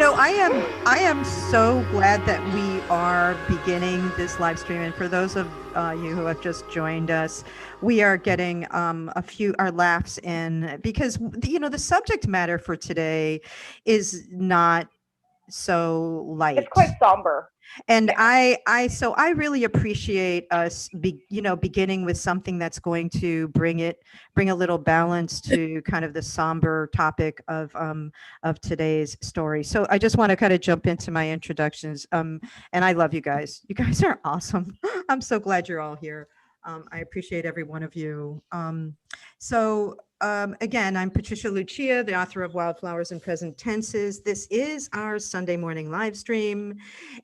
I am so glad that we are beginning this live stream. And for those of you who have just joined us, we are getting a few our laughs in because the subject matter for today is not so It's light. quite somber. And Yeah. I really appreciate us beginning with something that's going to bring a little balance to kind of the somber topic of today's story. So I just want to kind of jump into my introductions. And I love you guys. You guys are awesome. I'm so glad you're all here. I appreciate every one of you. Again, I'm Patricia Lucia, the author of Wildflowers and Present Tenses. This is our Sunday morning live stream.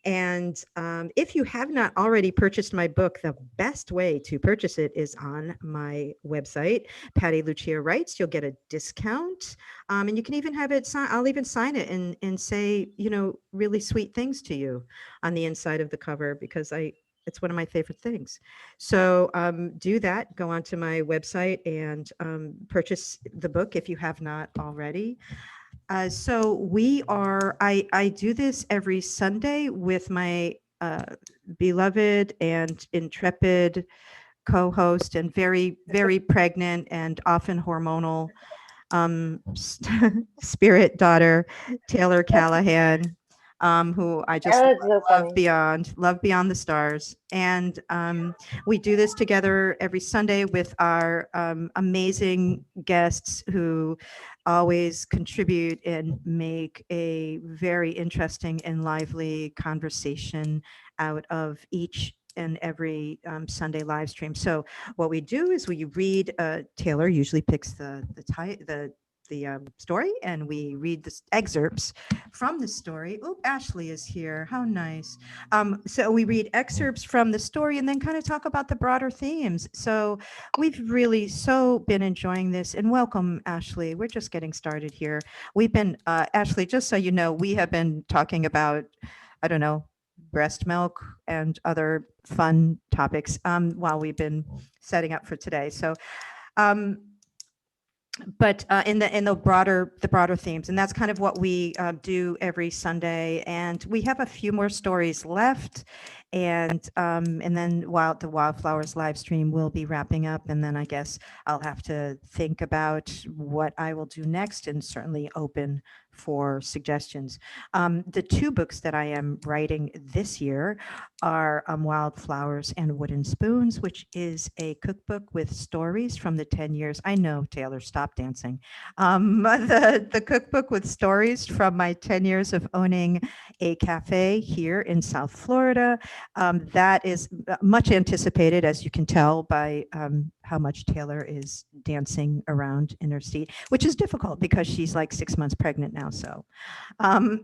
And if you have not already purchased my book, the best way to purchase it is on my website, Patti Lucia Writes. You'll get a discount. And you can even have it, I'll even sign it and say, really sweet things to you on the inside of the cover because it's one of my favorite things. So do that. Go onto my website and purchase the book if you have not already. I do this every Sunday with my beloved and intrepid co-host and very, very pregnant and often hormonal spirit daughter, Taylor Callahan, who I just love beyond the stars. And we do this together every Sunday with our amazing guests who always contribute and make a very interesting and lively conversation out of each and every Sunday live stream. So what we do is we read. Taylor usually picks the story, and we read the excerpts from the story. Oh, Ashley is here. How nice. So we read excerpts from the story and then kind of talk about the broader themes. So we've really been enjoying this. And welcome, Ashley. We're just getting started here. We've been, Ashley, just so you know, we have been talking about, I don't know, breast milk and other fun topics while we've been setting up for today. So, but in the broader themes, and that's kind of what we do every Sunday. And we have a few more stories left, and then while the Wildflowers live stream will be wrapping up, and then I guess I'll have to think about what I will do next, and certainly open for suggestions. The two books that I am writing this year are Wildflowers and Wooden Spoons, which is a cookbook with stories from the 10 years. I know, Taylor, stop dancing. The cookbook with stories from my 10 years of owning a cafe here in South Florida. That is much anticipated, as you can tell by how much Taylor is dancing around in her seat, which is difficult because she's like 6 months pregnant now. So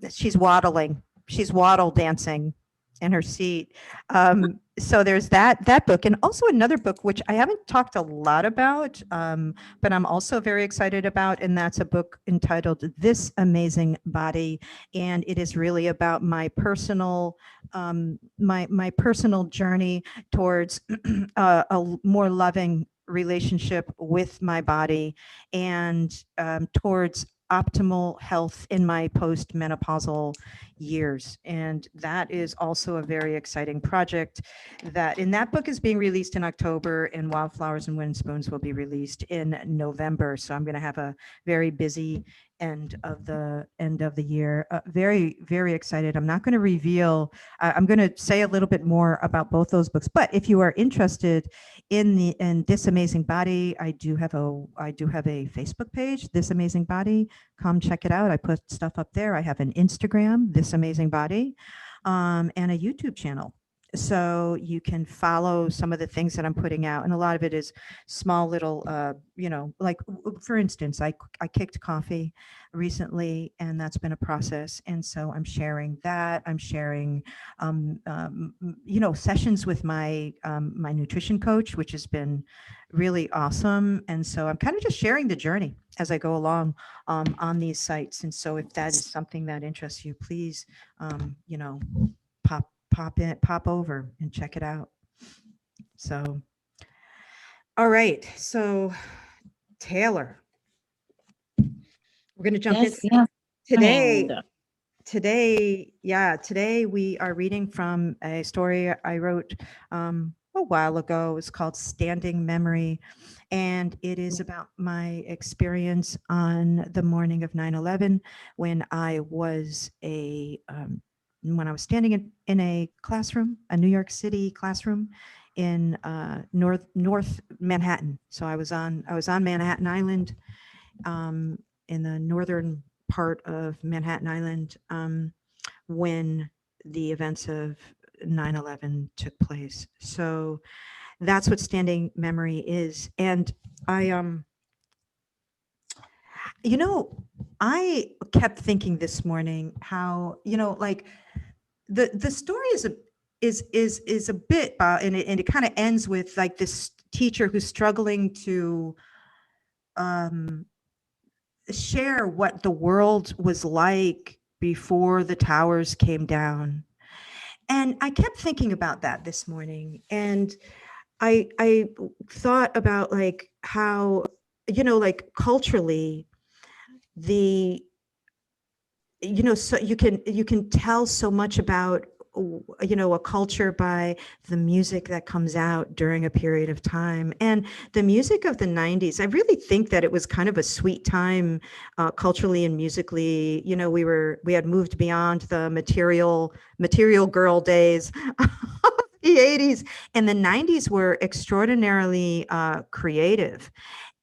she's waddling. She's waddle dancing in her seat. So there's that book, and also another book which I haven't talked a lot about, but I'm also very excited about, and that's a book entitled "This Amazing Body," and it is really about my personal my personal journey towards a more loving relationship with my body and towards optimal health in my post-menopausal years. And that is also a very exciting project that book is being released in October, and Wildflowers and Wooden Spoons will be released in November. So I'm going to have a very busy end of the year. Very, very excited. I'm not going to reveal, I'm going to say a little bit more about both those books, but if you are interested in This Amazing Body, I do have a Facebook page, This Amazing Body. Come check it out. I put stuff up there. I have an Instagram, This Amazing Body, and a YouTube channel. So you can follow some of the things that I'm putting out. And a lot of it is small little, like for instance, I kicked coffee recently, and that's been a process. And so I'm sharing that. I'm sharing, sessions with my my nutrition coach, which has been really awesome. And so I'm kind of just sharing the journey as I go along on these sites. And so if that is something that interests you, please, pop over and check it out. So, all right. So, Taylor, we're going to jump in today. Today we are reading from a story I wrote a while ago. It's called Standing Memory, and it is about my experience on the morning of 9/11 when I was when I was standing in a classroom, a New York City classroom in North Manhattan. So I was on Manhattan Island, um, in the northern part of Manhattan Island, when the events of 9/11 took place. So that's what standing memory is. And I, you know, I kept thinking this morning how, like the story is a bit, and it kind of ends with like this teacher who's struggling to um share what the world was like before the towers came down. And I kept thinking about that this morning. And I thought about like how, like culturally, the so you can tell so much about a culture by the music that comes out during a period of time. And the music of the 90s, I really think that it was kind of a sweet time, culturally and musically. We had moved beyond the material girl days of the 80s, and the 90s were extraordinarily creative.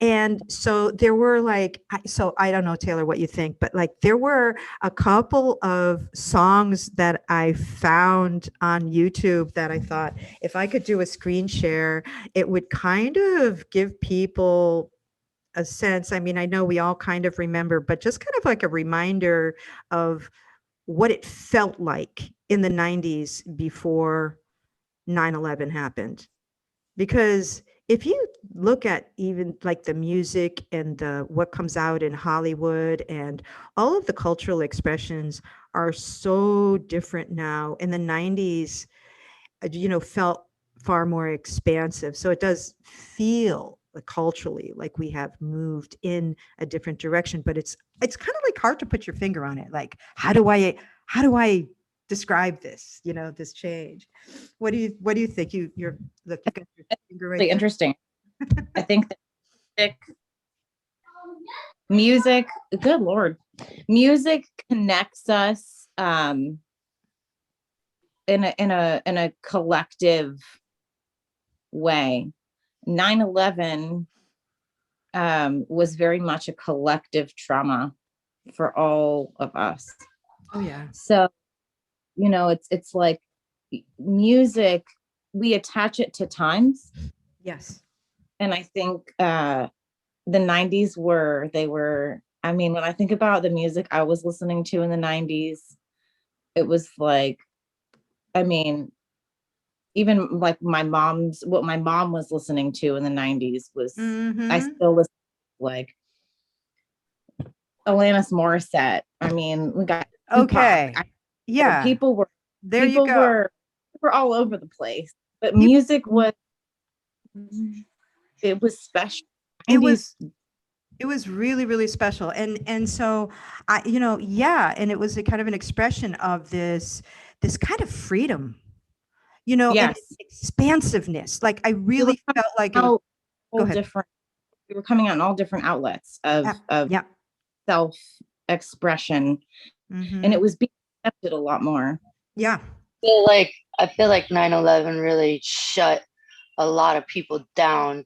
And so there were like, so I don't know, Taylor, what you think, but like there were a couple of songs that I found on YouTube that I thought if I could do a screen share, it would kind of give people a sense. I mean, I know we all kind of remember, but just kind of like a reminder of what it felt like in the 90s before 9/11 happened. Because if you look at even like the music and what comes out in Hollywood, and all of the cultural expressions are so different now. In the 90s, felt far more expansive. So it does feel like culturally like we have moved in a different direction, but it's kind of like hard to put your finger on it. Like, how do I describe this, this change? What do you think? Look, you got your finger right Really there. interesting. I think that music, good Lord, music connects us in a collective way. 9/11 was very much a collective trauma for all of us. Oh yeah. So, it's like music, we attach it to times. Yes. And I think the 90s I mean, when I think about the music I was listening to in the 90s, it was like, I mean, even like what my mom was listening to in the 90s was, I still listen to, like, Alanis Morissette. I mean, we got Okay. Tupac. Yeah. There you go. Were all over the place, but music was, it was special. It was really, really special. And so and it was a kind of an expression of this kind of freedom, and Yes, expansiveness. Like I really felt like it was, out go all ahead. different. We were coming out in all different outlets of Yeah. self-expression, and it was being accepted a lot more. Yeah. I feel like 9/11 really shut a lot of people down.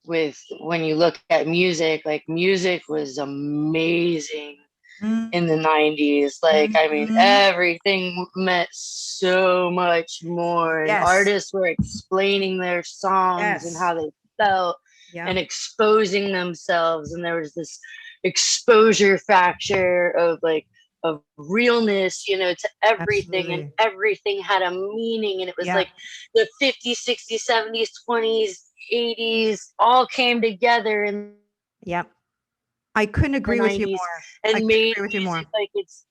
With when you look at music, like music was amazing in the 90s. Like, I mean, everything meant so much more. And artists were explaining their songs and how they felt and exposing themselves. And there was this exposure factor of realness, to everything. Absolutely. And everything had a meaning. And it was like the 50s, 60s, 70s, 20s, 80s all came together. And I couldn't agree with you more. And made music like it's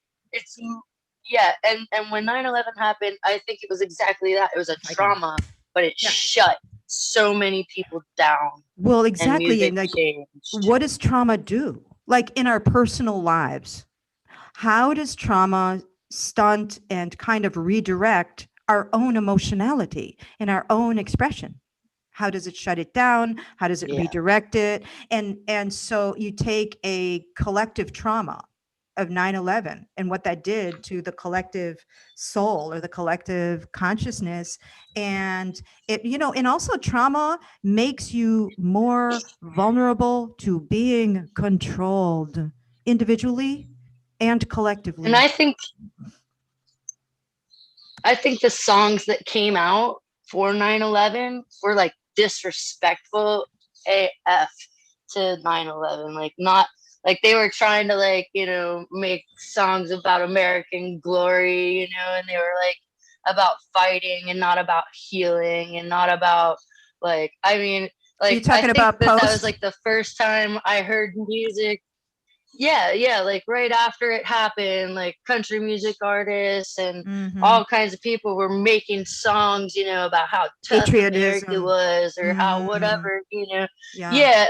yeah. And when 9/11 happened, I think it was exactly that. It was a trauma, but it shut so many people down. Well, exactly. And like, what does trauma do? Like in our personal lives, how does trauma stunt and kind of redirect our own emotionality and our own expression. How does it shut it down? How does it Yeah. redirect it? And so you take a collective trauma of 9/11 and what that did to the collective soul or the collective consciousness, and it, and also trauma makes you more vulnerable to being controlled individually and And collectively. I think the songs that came out for 9/11 were like disrespectful AF to 9/11. Like, not like they were trying to, like, make songs about American glory, and they were like about fighting and not about healing and not about, like, I mean, Are you like, I talking think about that was post? like the first time I heard music. Yeah, like right after it happened, like country music artists and all kinds of people were making songs, about how tough America Patriotism. was, or how Mm, whatever, yeah. yeah,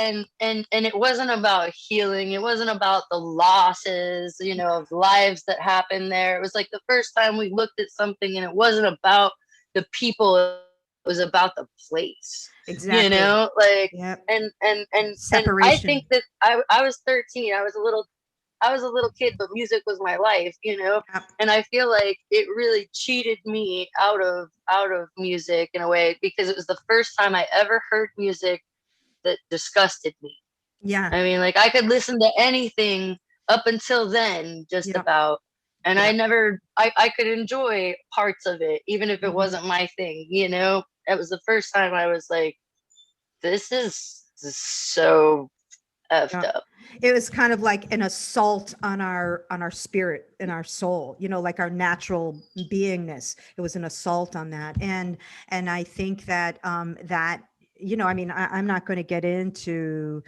and it wasn't about healing. It wasn't about the losses, of lives that happened there. It was like the first time we looked at something and it wasn't about the people, it was about the place, Exactly. like, Yep. and I think Separation. that I was 13. I was a little kid, but music was my life, Yep. and I feel like it really cheated me out of music in a way, because it was the first time I ever heard music that disgusted me. Yeah. I mean, like, I could listen to anything up until then, just Yep. about, and I Yep. never, I could enjoy parts of it, even if it Mhm. wasn't my thing. It was the first time I was like, this is so effed Yeah. up. It was kind of like an assault on our spirit and our soul, like our natural beingness. It was an assault on that. And I think that that I mean, I'm not going to get into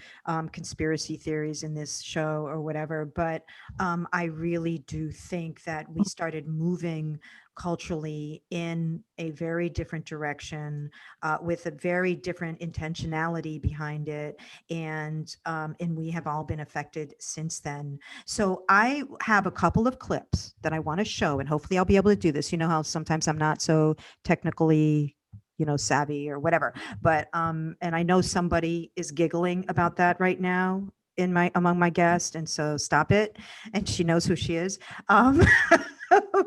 conspiracy theories in this show or whatever, but I really do think that we started moving culturally in a very different direction, with a very different intentionality behind it, and we have all been affected since then. So I have a couple of clips that I want to show, and hopefully I'll be able to do this. You know how sometimes I'm not so technically savvy or whatever, but and I know somebody is giggling about that right now among my guests, and so stop it. And she knows who she is. um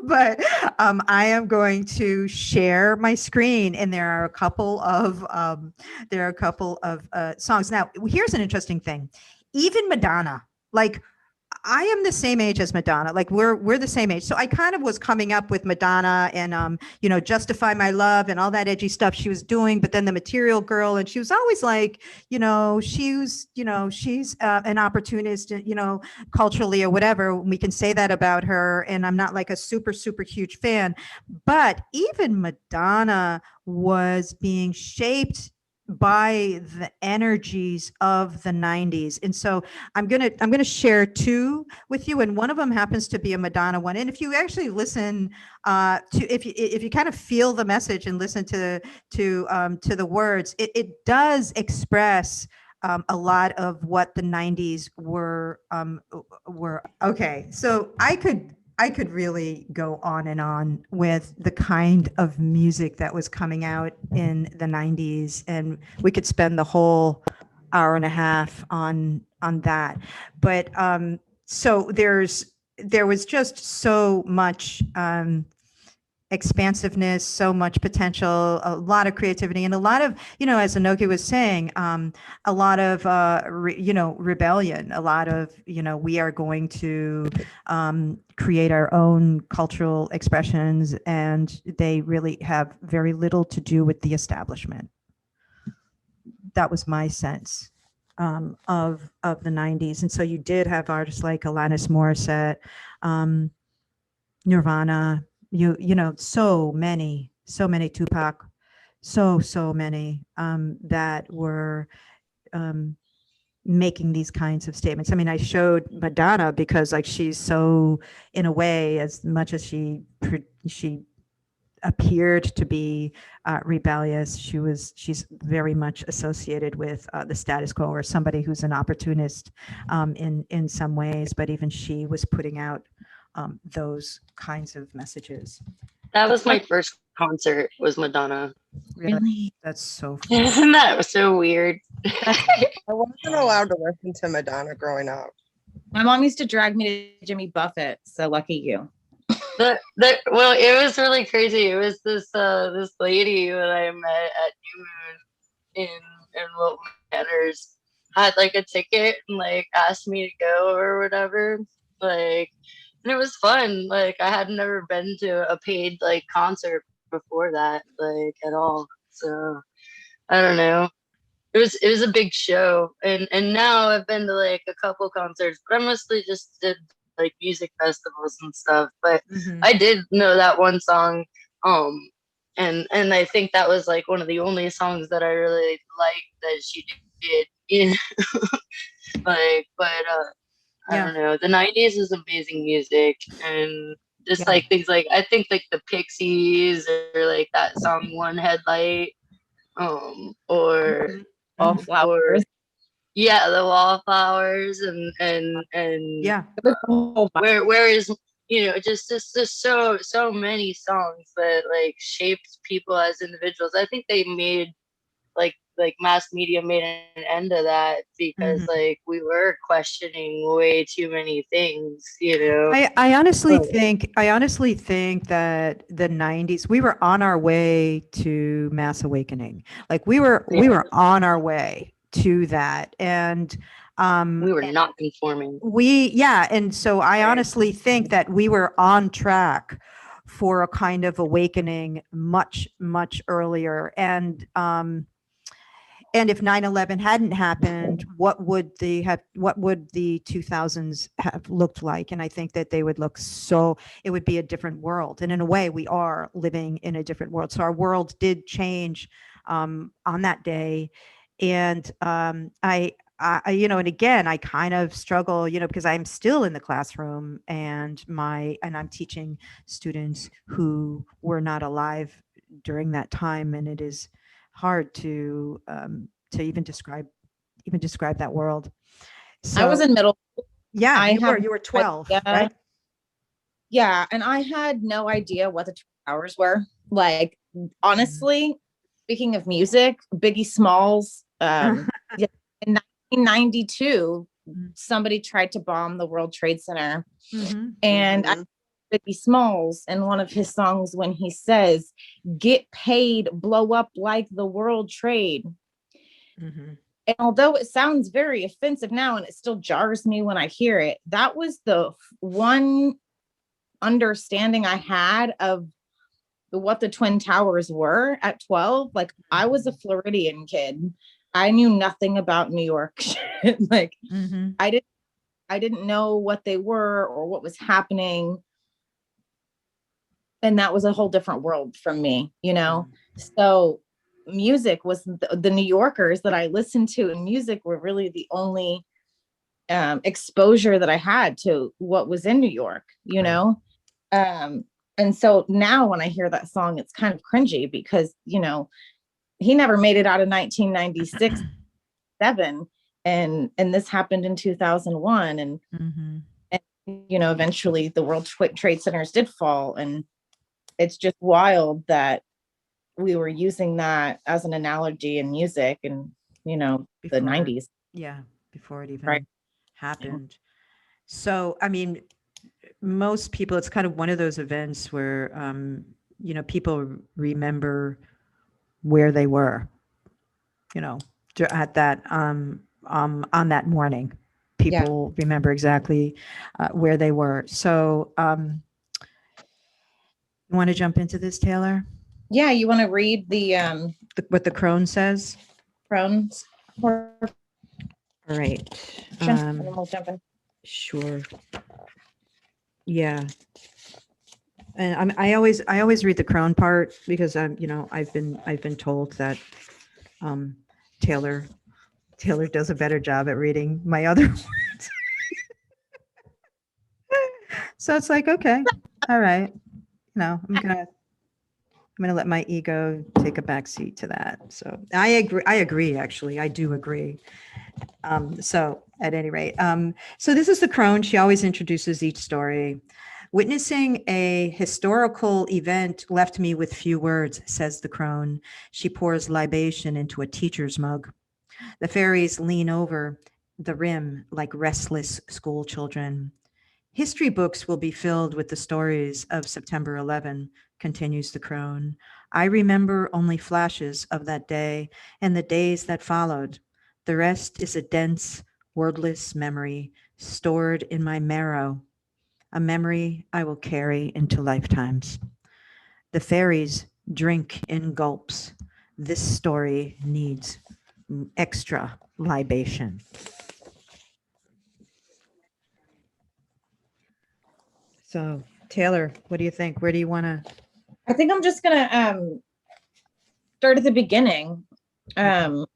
but I am going to share my screen, and there are a couple of songs. Now, here's an interesting thing. Even Madonna, like, I am the same age as Madonna. Like, we're the same age. So I kind of was coming up with Madonna and Justify My Love and all that edgy stuff she was doing, but then the Material Girl, and she was always like, she's an opportunist, culturally or whatever. We can say that about her, and I'm not like a super super huge fan, but even Madonna was being shaped by the energies of the 90s. And so I'm gonna share two with you, and one of them happens to be a Madonna one. And if you actually listen to, if you kind of feel the message and listen to the words, it does express a lot of what the 90s were. Okay, so I could really go on and on with the kind of music that was coming out in the 90s, and we could spend the whole hour and a half on that. But so there was just so much expansiveness, so much potential, a lot of creativity, and a lot of, as Anoki was saying, a lot of, rebellion, a lot of, we are going to create our own cultural expressions, and they really have very little to do with the establishment. That was my sense of the 90s. And so you did have artists like Alanis Morissette, Nirvana, so many Tupac, so many that were making these kinds of statements. I mean, I showed Madonna because, like, she's so, in a way, as much as she appeared to be rebellious. She's very much associated with the status quo, or somebody who's an opportunist in some ways. But even she was putting out those kinds of messages. That was my first concert, was Madonna. Really? That's so funny. Isn't that so weird? I wasn't allowed to listen to Madonna growing up. My mom used to drag me to Jimmy Buffett, so lucky you. Well, it was really crazy. It was this lady that I met at New Moon in Wilton Manors had like a ticket and like asked me to go or whatever. Like, and it was fun. Like, I had never been to a paid like concert before that, like at all. So I don't know. It was a big show, and now I've been to like a couple concerts, but I mostly just did like music festivals and stuff. But I did know that one song, and I think that was like one of the only songs that I really liked that she did. You know? Like, but I don't know. The '90s is amazing music, and just like things like I think like the Pixies or like that song "One Headlight," or Wildflowers. yeah, the Wallflowers and Yeah. where is, you know, just so many songs that like shaped people as individuals. I think they made like mass media made an end of that because like we were questioning way too many things, you know. I honestly think that the 90s, we were on our way to mass awakening. Like we were on our way to that. And we were not conforming. And so I honestly think that we were on track for a kind of awakening much, much earlier. And if 9/11 hadn't happened, what would the 2000s have looked like? And I think that they would look it would be a different world. And in a way, we are living in a different world. So our world did change on that day. And I you know, and again, I kind of struggle, you know, because I'm still in the classroom and I'm teaching students who were not alive during that time. And it is hard to even describe that world. So I was in middle school. Yeah, you were 12, right? Yeah, and I had no idea what the Twin Towers were. Like, honestly, speaking of music, Biggie Smalls, in 1992, somebody tried to bomb the World Trade Center, and I Biggie Smalls in one of his songs when he says, "Get paid, blow up like the World Trade." And although it sounds very offensive now and it still jars me when I hear it, that was the one understanding I had of what the Twin Towers were at 12. Like, I was a Floridian kid. I knew nothing about New York. Like, I didn't know what they were or what was happening. And that was a whole different world from me, you know? So music was the New Yorkers that I listened to, and music were really the only exposure that I had to what was in New York, you know? And so now when I hear that song, it's kind of cringy because, you know, he never made it out of 1996, 7, and this happened in 2001. And, you know, eventually the World Trade Centers did fall. And it's just wild that we were using that as an analogy in music and, you know, the 90s. Yeah, before it even happened. So, I mean, most people, it's kind of one of those events where, you know, people remember where they were, you know, at that, on that morning. People remember exactly where they were. So, you want to jump into this, Taylor? Yeah, you want to read what the crone says? Crohn's. All right. We'll jump in. Sure. Yeah. And I always read the crone part because you know, I've been told that Taylor does a better job at reading my other words. So it's like, okay, all right. No, I'm gonna I'm going to let my ego take a back seat to that. So I agree, actually. I do agree. So at any rate, so this is the crone. She always introduces each story. Witnessing a historical event left me with few words, says the crone. She pours libation into a teacher's mug. The fairies lean over the rim like restless school children. History books will be filled with the stories of September 11, continues the crone. I remember only flashes of that day and the days that followed. The rest is a dense, wordless memory stored in my marrow, a memory I will carry into lifetimes. The fairies drink in gulps. This story needs extra libation. So, Taylor, what do you think? Where do you want to? I think I'm just gonna start at the beginning, and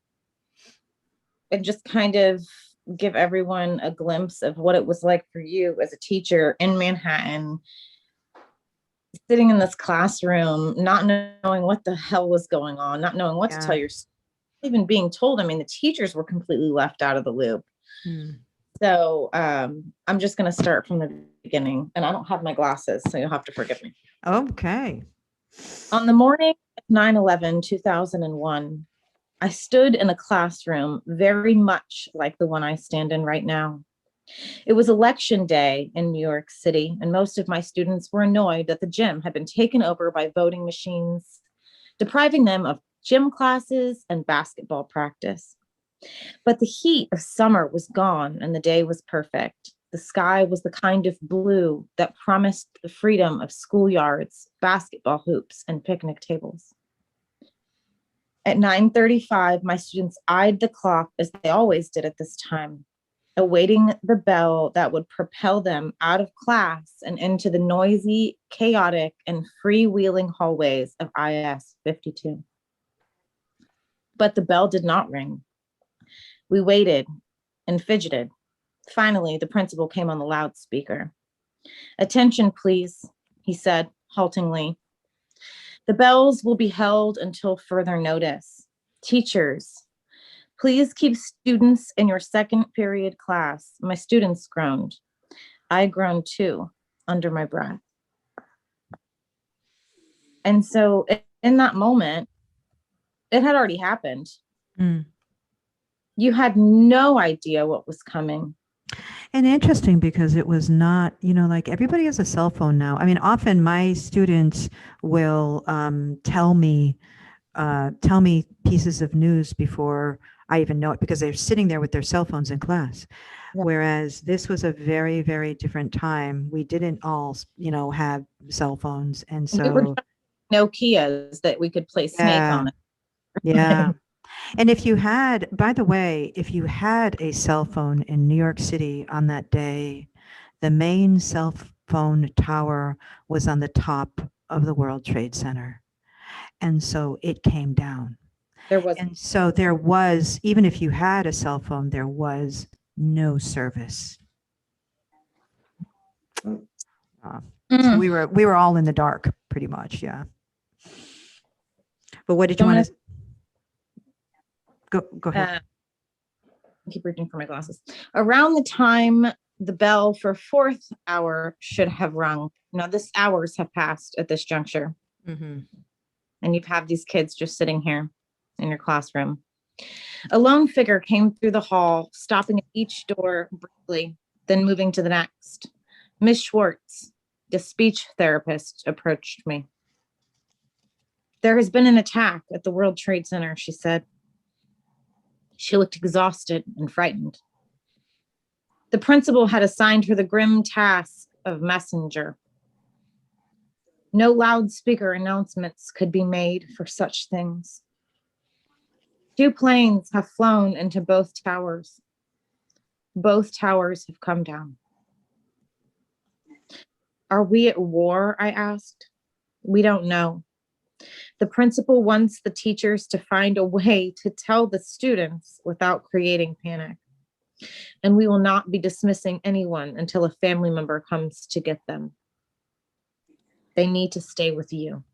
just kind of give everyone a glimpse of what it was like for you as a teacher in Manhattan, sitting in this classroom, not knowing what the hell was going on, not knowing what to tell your students, even being told. I mean, the teachers were completely left out of the loop. So I'm just going to start from the beginning, and I don't have my glasses, so you'll have to forgive me. Okay. On the morning of 9/11/2001, I stood in a classroom very much like the one I stand in right now. It was election day in New York City, and most of my students were annoyed that the gym had been taken over by voting machines, depriving them of gym classes and basketball practice. But the heat of summer was gone, and the day was perfect. The sky was the kind of blue that promised the freedom of schoolyards, basketball hoops, and picnic tables. At 9:35, my students eyed the clock as they always did at this time, awaiting the bell that would propel them out of class and into the noisy, chaotic, and freewheeling hallways of IS 52. But the bell did not ring. We waited and fidgeted. Finally, the principal came on the loudspeaker. "Attention, please," he said haltingly. "The bells will be held until further notice. Teachers, please keep students in your second period class." My students groaned. I groaned too, under my breath. And so in that moment, it had already happened. You had no idea what was coming. And interesting because it was not, like everybody has a cell phone now. I mean, often my students will tell me pieces of news before I even know it because they're sitting there with their cell phones in class. Yeah. Whereas this was a very, very different time. We didn't all, have cell phones. And so we were Nokias that we could play Snake on. Yeah. And if you had, by the way, if you had a cell phone in New York City on that day, the main cell phone tower was on the top of the World Trade Center. And so it came down. And so there was, even if you had a cell phone, there was no service. So we were all in the dark pretty much. Yeah. But what did you want to go ahead? I keep reaching for my glasses. Around the time the bell for fourth hour should have rung. Now this hours have passed at this juncture. And you've had these kids just sitting here in your classroom. A lone figure came through the hall, stopping at each door briefly, then moving to the next. Miss Schwartz, the speech therapist, approached me. "There has been an attack at the World Trade Center," she said. She looked exhausted and frightened. The principal had assigned her the grim task of messenger. No loudspeaker announcements could be made for such things. 2 planes have flown into both towers. Both towers have come down. "Are we at war?" I asked. "We don't know. The principal wants the teachers to find a way to tell the students without creating panic. And we will not be dismissing anyone until a family member comes to get them. They need to stay with you."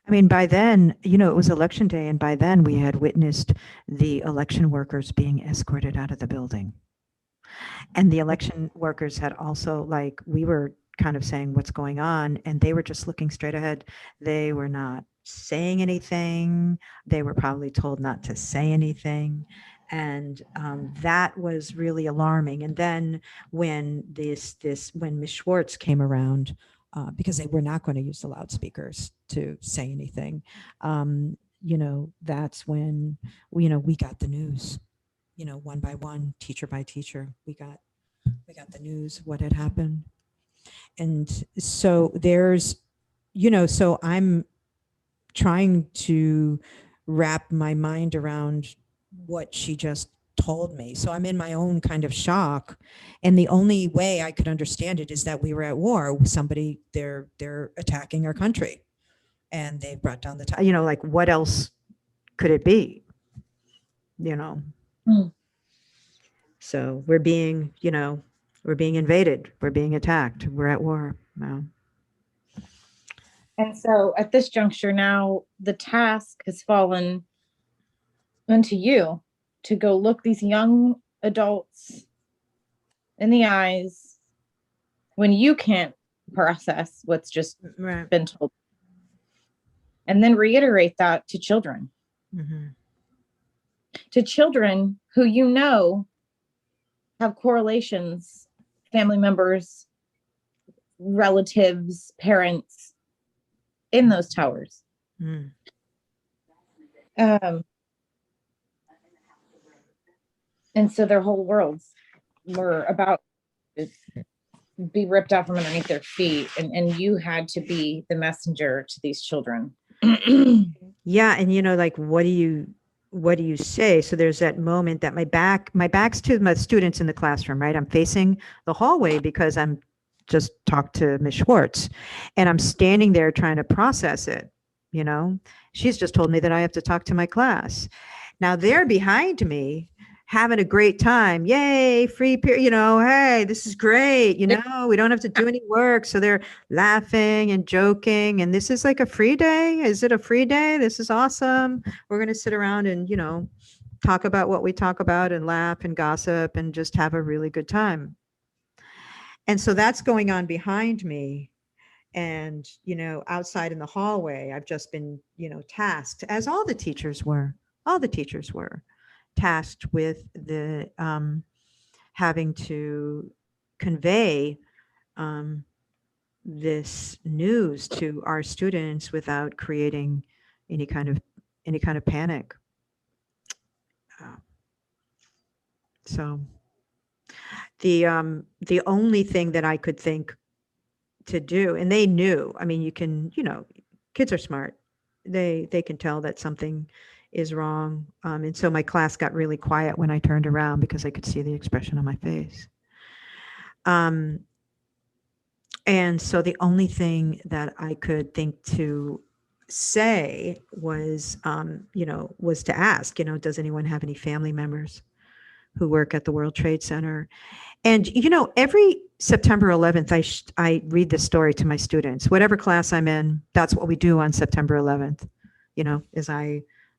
I mean, by then, it was election day, and by then we had witnessed the election workers being escorted out of the building. And the election workers had also, like, we were kind of saying what's going on, and they were just looking straight ahead. They were not saying anything. They were probably told not to say anything. And that was really alarming. And then when when Ms. Schwartz came around, because they were not going to use the loudspeakers to say anything, that's when, we got the news, one by one, teacher by teacher, we got the news, what had happened. And so so I'm trying to wrap my mind around what she just told me. So I'm in my own kind of shock. And the only way I could understand it is that we were at war with somebody, they're attacking our country. And they brought down the, like, what else could it be? So we're being invaded. We're being attacked. We're at war now. And so at this juncture now, the task has fallen unto you to go look these young adults in the eyes when you can't process what's just been told. And then reiterate that to children. Mm-hmm. To children who have correlations, family members, relatives, parents in those towers. Mm. And so their whole worlds were about to be ripped out from underneath their feet. And you had to be the messenger to these children. Yeah. And like, what do you say? So there's that moment that my back's to my students in the classroom, right? I'm facing the hallway because I'm just talked to Ms. Schwartz, and I'm standing there trying to process it. She's just told me that I have to talk to my class. Now they're behind me having a great time. Yay, free period, hey, this is great. We don't have to do any work. So they're laughing and joking. And this is like a free day. Is it a free day? This is awesome. We're going to sit around and, talk about what we talk about and laugh and gossip and just have a really good time. And so that's going on behind me. And, outside in the hallway, I've just been, tasked, as all the teachers were, tasked with the having to convey this news to our students without creating any kind of panic. So the only thing that I could think to do, and they knew, I mean, kids are smart. They can tell that something is wrong. And so my class got really quiet when I turned around because I could see the expression on my face. And so the only thing that I could think to say was, was to ask, does anyone have any family members who work at the World Trade Center? And, every September 11th, I read this story to my students. Whatever class I'm in, that's what we do on September 11th, is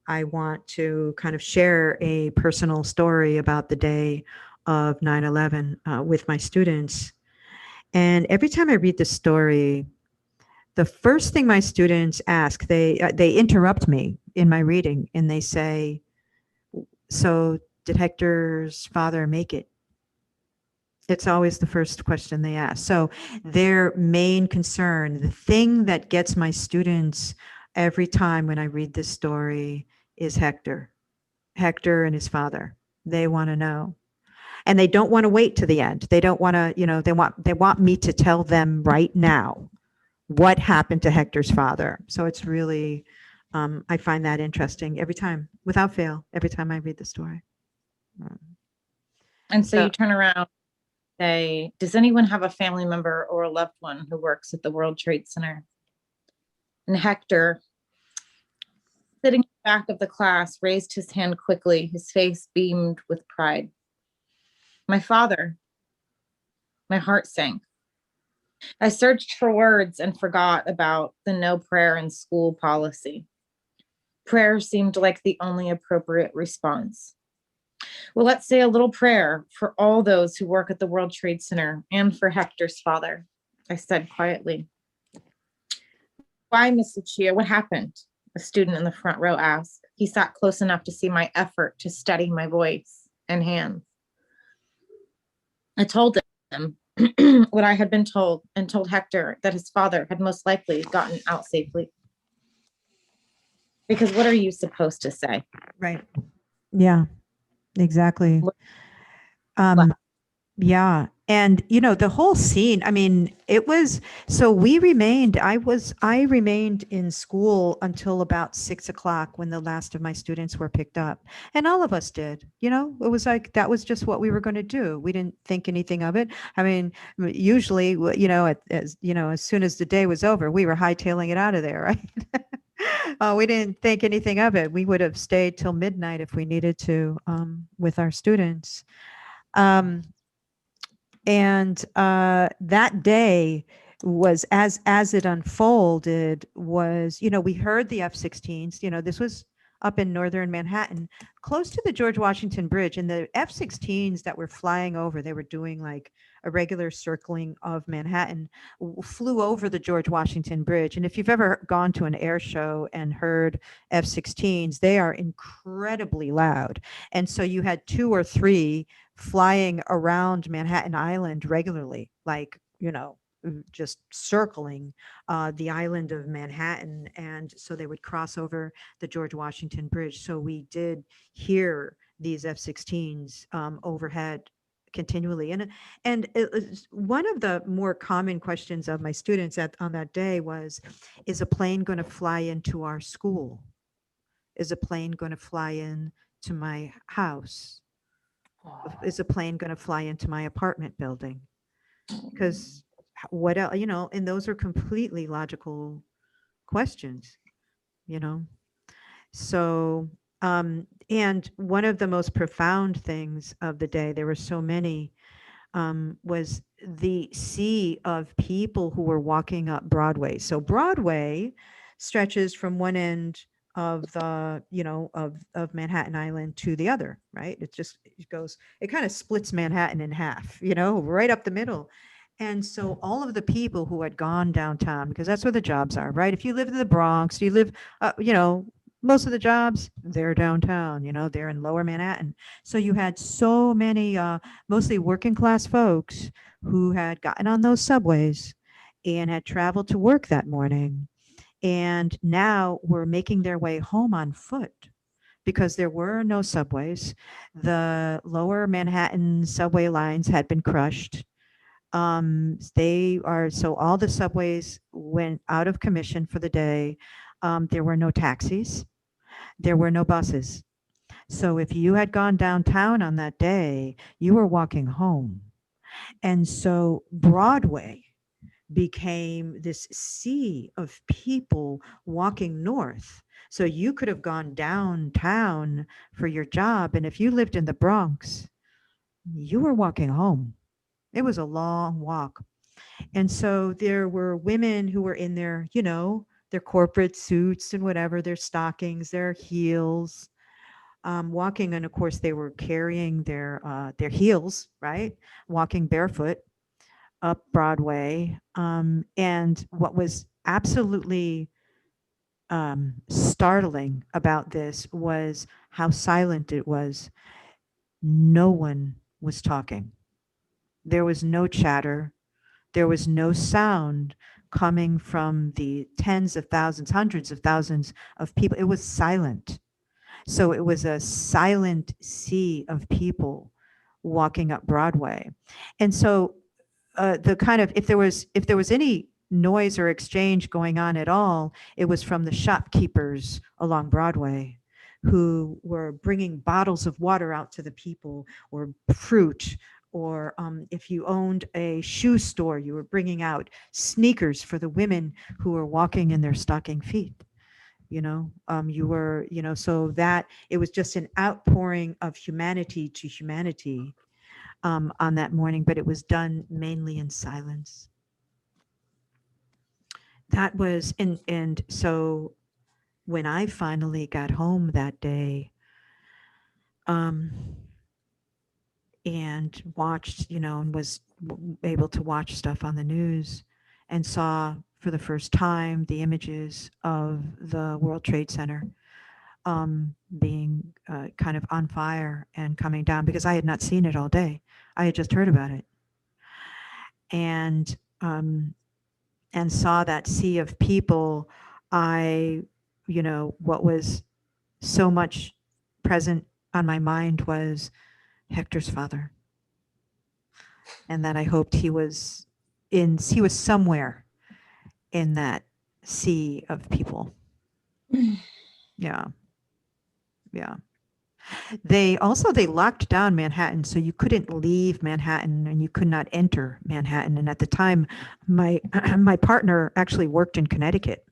I want to kind of share a personal story about the day of 9/11 with my students. And every time I read this story, the first thing my students ask, they interrupt me in my reading, and they say, "So did Hector's father make it?" It's always the first question they ask. So their main concern, the thing that gets my students every time when I read this story, is Hector and his father. They want to know. And they don't want to wait to the end. They don't want to, they want me to tell them right now what happened to Hector's father. So it's really, I find that interesting every time, without fail, every time I read the story. And so you turn around and say, does anyone have a family member or a loved one who works at the World Trade Center? And Hector, sitting in the back of the class, raised his hand quickly. His face beamed with pride. My father. My heart sank. I searched for words and forgot about the no prayer in school policy. Prayer seemed like the only appropriate response. Well, let's say a little prayer for all those who work at the World Trade Center and for Hector's father, I said quietly. Why, Miss Lucia, what happened? A student in the front row asked. He sat close enough to see my effort to steady my voice and hands. I told him what I had been told and told Hector that his father had most likely gotten out safely. Because what are you supposed to say? Right. Yeah, exactly. Yeah. And, the whole scene, I mean, it was, so I remained in school until about 6 o'clock when the last of my students were picked up. And all of us did, it was like, that was just what we were going to do. We didn't think anything of it. I mean, usually, as soon as the day was over, we were hightailing it out of there, right? We didn't think anything of it. We would have stayed till midnight if we needed to, with our students. And that day was as it unfolded was, we heard the F-16s, this was up in northern Manhattan, close to the George Washington Bridge, and the F-16s that were flying over, they were doing like a regular circling of Manhattan, flew over the George Washington Bridge. And if you've ever gone to an air show and heard F-16s, they are incredibly loud. And so you had 2 or 3 flying around Manhattan Island regularly, like, just circling the island of Manhattan. And so they would cross over the George Washington Bridge. So we did hear these F-16s overhead continually. And it was one of the more common questions of my students on that day was, is a plane going to fly into our school? Is a plane going to fly in to my house? Is a plane going to fly into my apartment building? Because what else, and those are completely logical questions, So, and one of the most profound things of the day, there were so many, was the sea of people who were walking up Broadway. So Broadway stretches from one end of the, of Manhattan Island to the other, right? It kind of splits Manhattan in half, right up the middle. And so all of the people who had gone downtown, because that's where the jobs are, right? If you live in the Bronx, you live, most of the jobs, they're downtown, they're in lower Manhattan. So you had so many, mostly working class folks who had gotten on those subways and had traveled to work that morning, and now were making their way home on foot because there were no subways. The lower Manhattan subway lines had been crushed. So all the subways went out of commission for the day. There were no taxis. There were no buses. So if you had gone downtown on that day, you were walking home. And so Broadway became this sea of people walking north. So you could have gone downtown for your job. And if you lived in the Bronx, you were walking home. It was a long walk. And so there were women who were in their corporate suits and whatever, their stockings, their heels, walking. And of course, they were carrying their heels, right? Walking barefoot up Broadway. And what was absolutely startling about this was how silent it was. No one was talking. There was no chatter. There was no sound coming from the tens of thousands, hundreds of thousands of people. It was silent. So it was a silent sea of people walking up Broadway. And so the kind of, if there was any noise or exchange going on at all, it was from the shopkeepers along Broadway who were bringing bottles of water out to the people, or fruit, or if you owned a shoe store, you were bringing out sneakers for the women who were walking in their stocking feet. You were, so that it was just an outpouring of humanity to humanity on that morning, but it was done mainly in silence. that was, and so when I finally got home that day, um, and watched, and was able to watch stuff on the news and saw for the first time the images of the World Trade Center being kind of on fire and coming down, because I had not seen it all day. I had just heard about it. And saw that sea of people. What was so much present on my mind was Hector's father. And that I hoped he was somewhere in that sea of people. Yeah. Yeah. They locked down Manhattan, so you couldn't leave Manhattan and you could not enter Manhattan. And at the time, my my partner actually worked in Connecticut,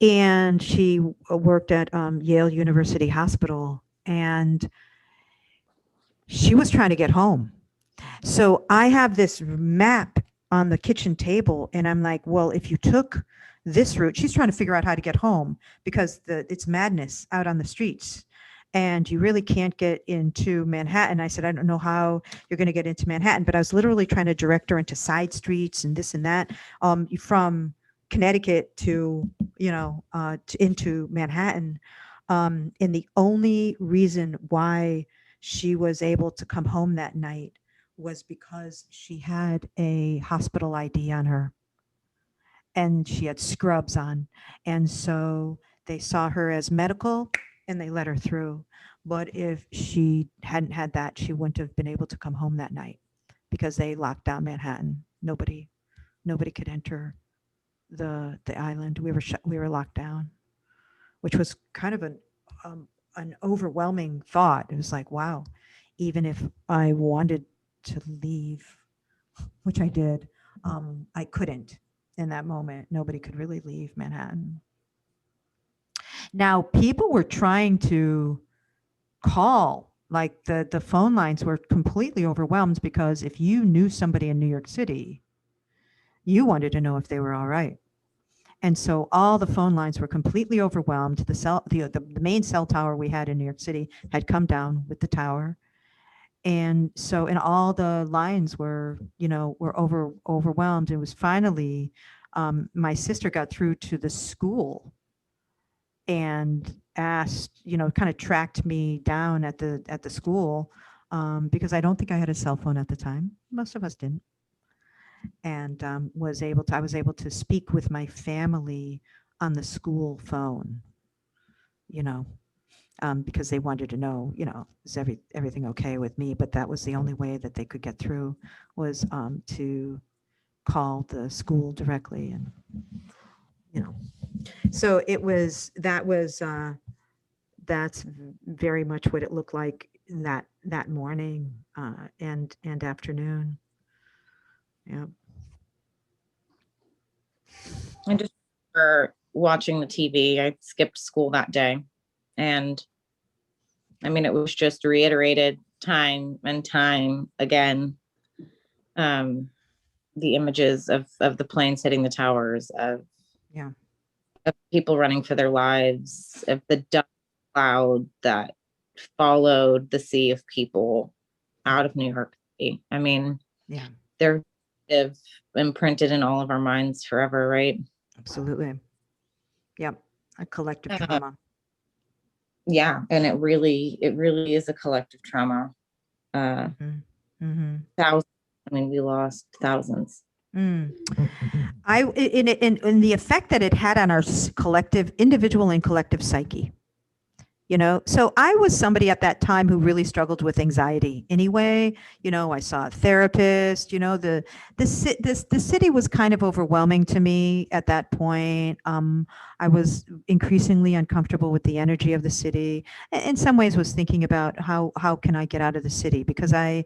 and she worked at Yale University Hospital, and she was trying to get home. So I have this map on the kitchen table, and I'm like, well, if you took this route, she's trying to figure out how to get home because it's madness out on the streets. And you really can't get into Manhattan. I said, I don't know how you're going to get into Manhattan, but I was literally trying to direct her into side streets and this and that, from Connecticut to, into Manhattan. And the only reason why she was able to come home that night was because she had a hospital ID on her and she had scrubs on. And so they saw her as medical and they let her through. But if she hadn't had that, she wouldn't have been able to come home that night because they locked down Manhattan. Nobody could enter the island. We were locked down, which was kind of an overwhelming thought. It was like, wow, even if I wanted to leave, which I did, I couldn't in that moment. Nobody could really leave Manhattan. Now, people were trying to call, like the phone lines were completely overwhelmed because if you knew somebody in New York City, you wanted to know if they were all right. And so all the phone lines were completely overwhelmed. The main cell tower we had in New York City had come down with the tower. And so, and all the lines were overwhelmed. It was finally, my sister got through to the school and asked, kind of tracked me down at the school, because I don't think I had a cell phone at the time. Most of us didn't. And I was able to speak with my family on the school phone, because they wanted to know, is everything okay with me? But that was the only way that they could get through, was to call the school directly. And, so that's very much what it looked like that morning and afternoon. Yeah. I just remember watching the TV. I skipped school that day. And I mean, it was just reiterated time and time again. The images of the planes hitting the towers, of people running for their lives, of the dust cloud that followed the sea of people out of New York City. I mean, they're imprinted in all of our minds forever, right? Absolutely. Yep. A collective trauma. Yeah. And it really is a collective trauma. Thousands. I mean, we lost thousands. In the effect that it had on our collective, individual and collective psyche. So I was somebody at that time who really struggled with anxiety anyway. I saw a therapist. The city was kind of overwhelming to me at that point. I was increasingly uncomfortable with the energy of the city. In some ways was thinking about how can I get out of the city, because I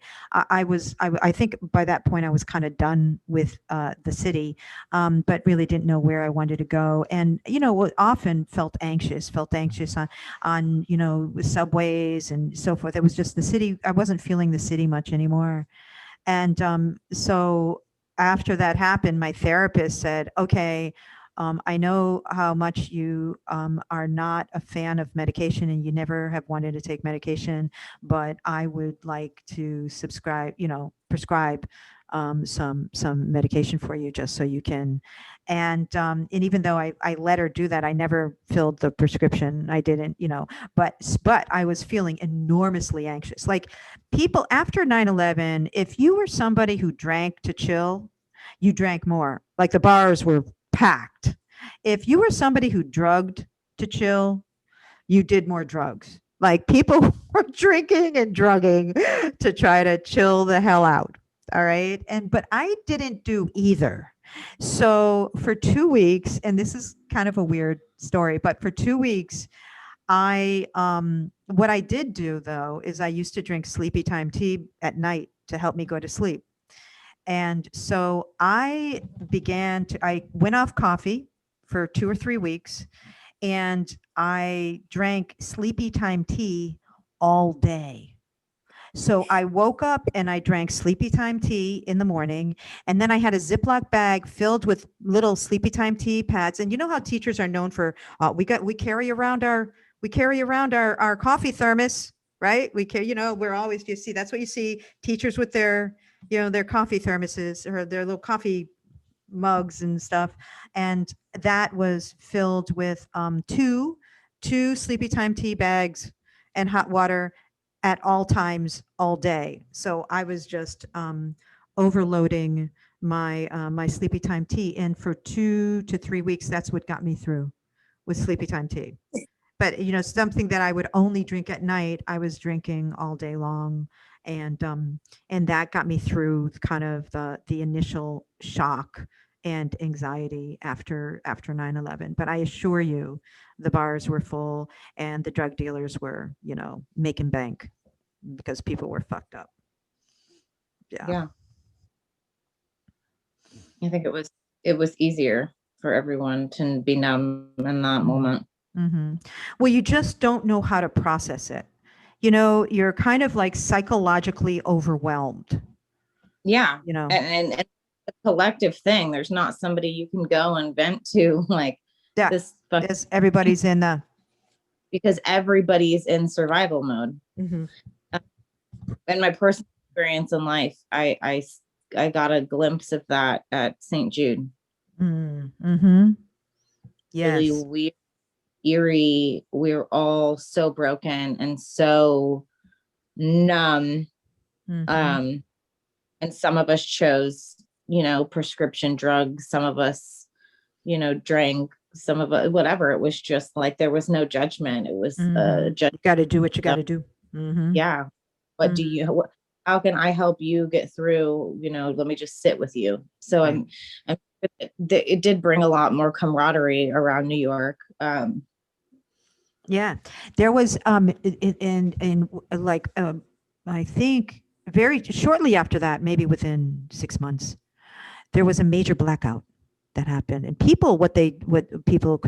think by that point I was kind of done with the city, but really didn't know where I wanted to go. And, often felt anxious on with subways and so forth. It was just the city. I wasn't feeling the city much anymore. And so after that happened, my therapist said, okay, I know how much you are not a fan of medication and you never have wanted to take medication, but I would like to prescribe some medication for you just so you can. And even though I let her do that, I never filled the prescription. I didn't, but I was feeling enormously anxious. Like people after 9/11, if you were somebody who drank to chill, you drank more. Like the bars were packed. If you were somebody who drugged to chill, you did more drugs. Like people were drinking and drugging to try to chill the hell out. All right. But I didn't do either. So for 2 weeks, and this is kind of a weird story, but for 2 weeks, what I did do though is I used to drink sleepy time tea at night to help me go to sleep. And so I went off coffee for 2 or 3 weeks and I drank sleepy time tea all day. So I woke up and I drank sleepy time tea in the morning. And then I had a Ziploc bag filled with little sleepy time tea pads. And you know how teachers are known for, we carry around our coffee thermos, right? We're always, you see, that's what you see teachers with their coffee thermoses or their little coffee mugs and stuff. And that was filled with two sleepy time tea bags and hot water at all times all day. So I was just overloading my sleepy time tea. And for 2 to 3 weeks, that's what got me through with sleepy time tea. But something that I would only drink at night, I was drinking all day long. And that got me through kind of the initial shock and anxiety after 9/11. But I assure you, the bars were full and the drug dealers were, making bank because people were fucked up. Yeah. I think it was easier for everyone to be numb in that moment. Mm-hmm. Well, you just don't know how to process it. You're kind of like psychologically overwhelmed. Yeah. And it's a collective thing. There's not somebody you can go and vent to like this. Everybody's in the. Because everybody's in survival mode. Mm-hmm. In my personal experience in life, I got a glimpse of that at St. Jude. Mm-hmm. Yes. Really weird, eerie. We're all so broken and so numb. Mm-hmm. And some of us chose, prescription drugs. Some of us, drank. Some of it, whatever. It was just like there was no judgment. It was You got to do what you got to do. Mm-hmm. Yeah. What do you? How can I help you get through? Let me just sit with you. So it did bring a lot more camaraderie around New York. Yeah, there was I think very shortly after that, maybe within 6 months, there was a major blackout that happened, and what people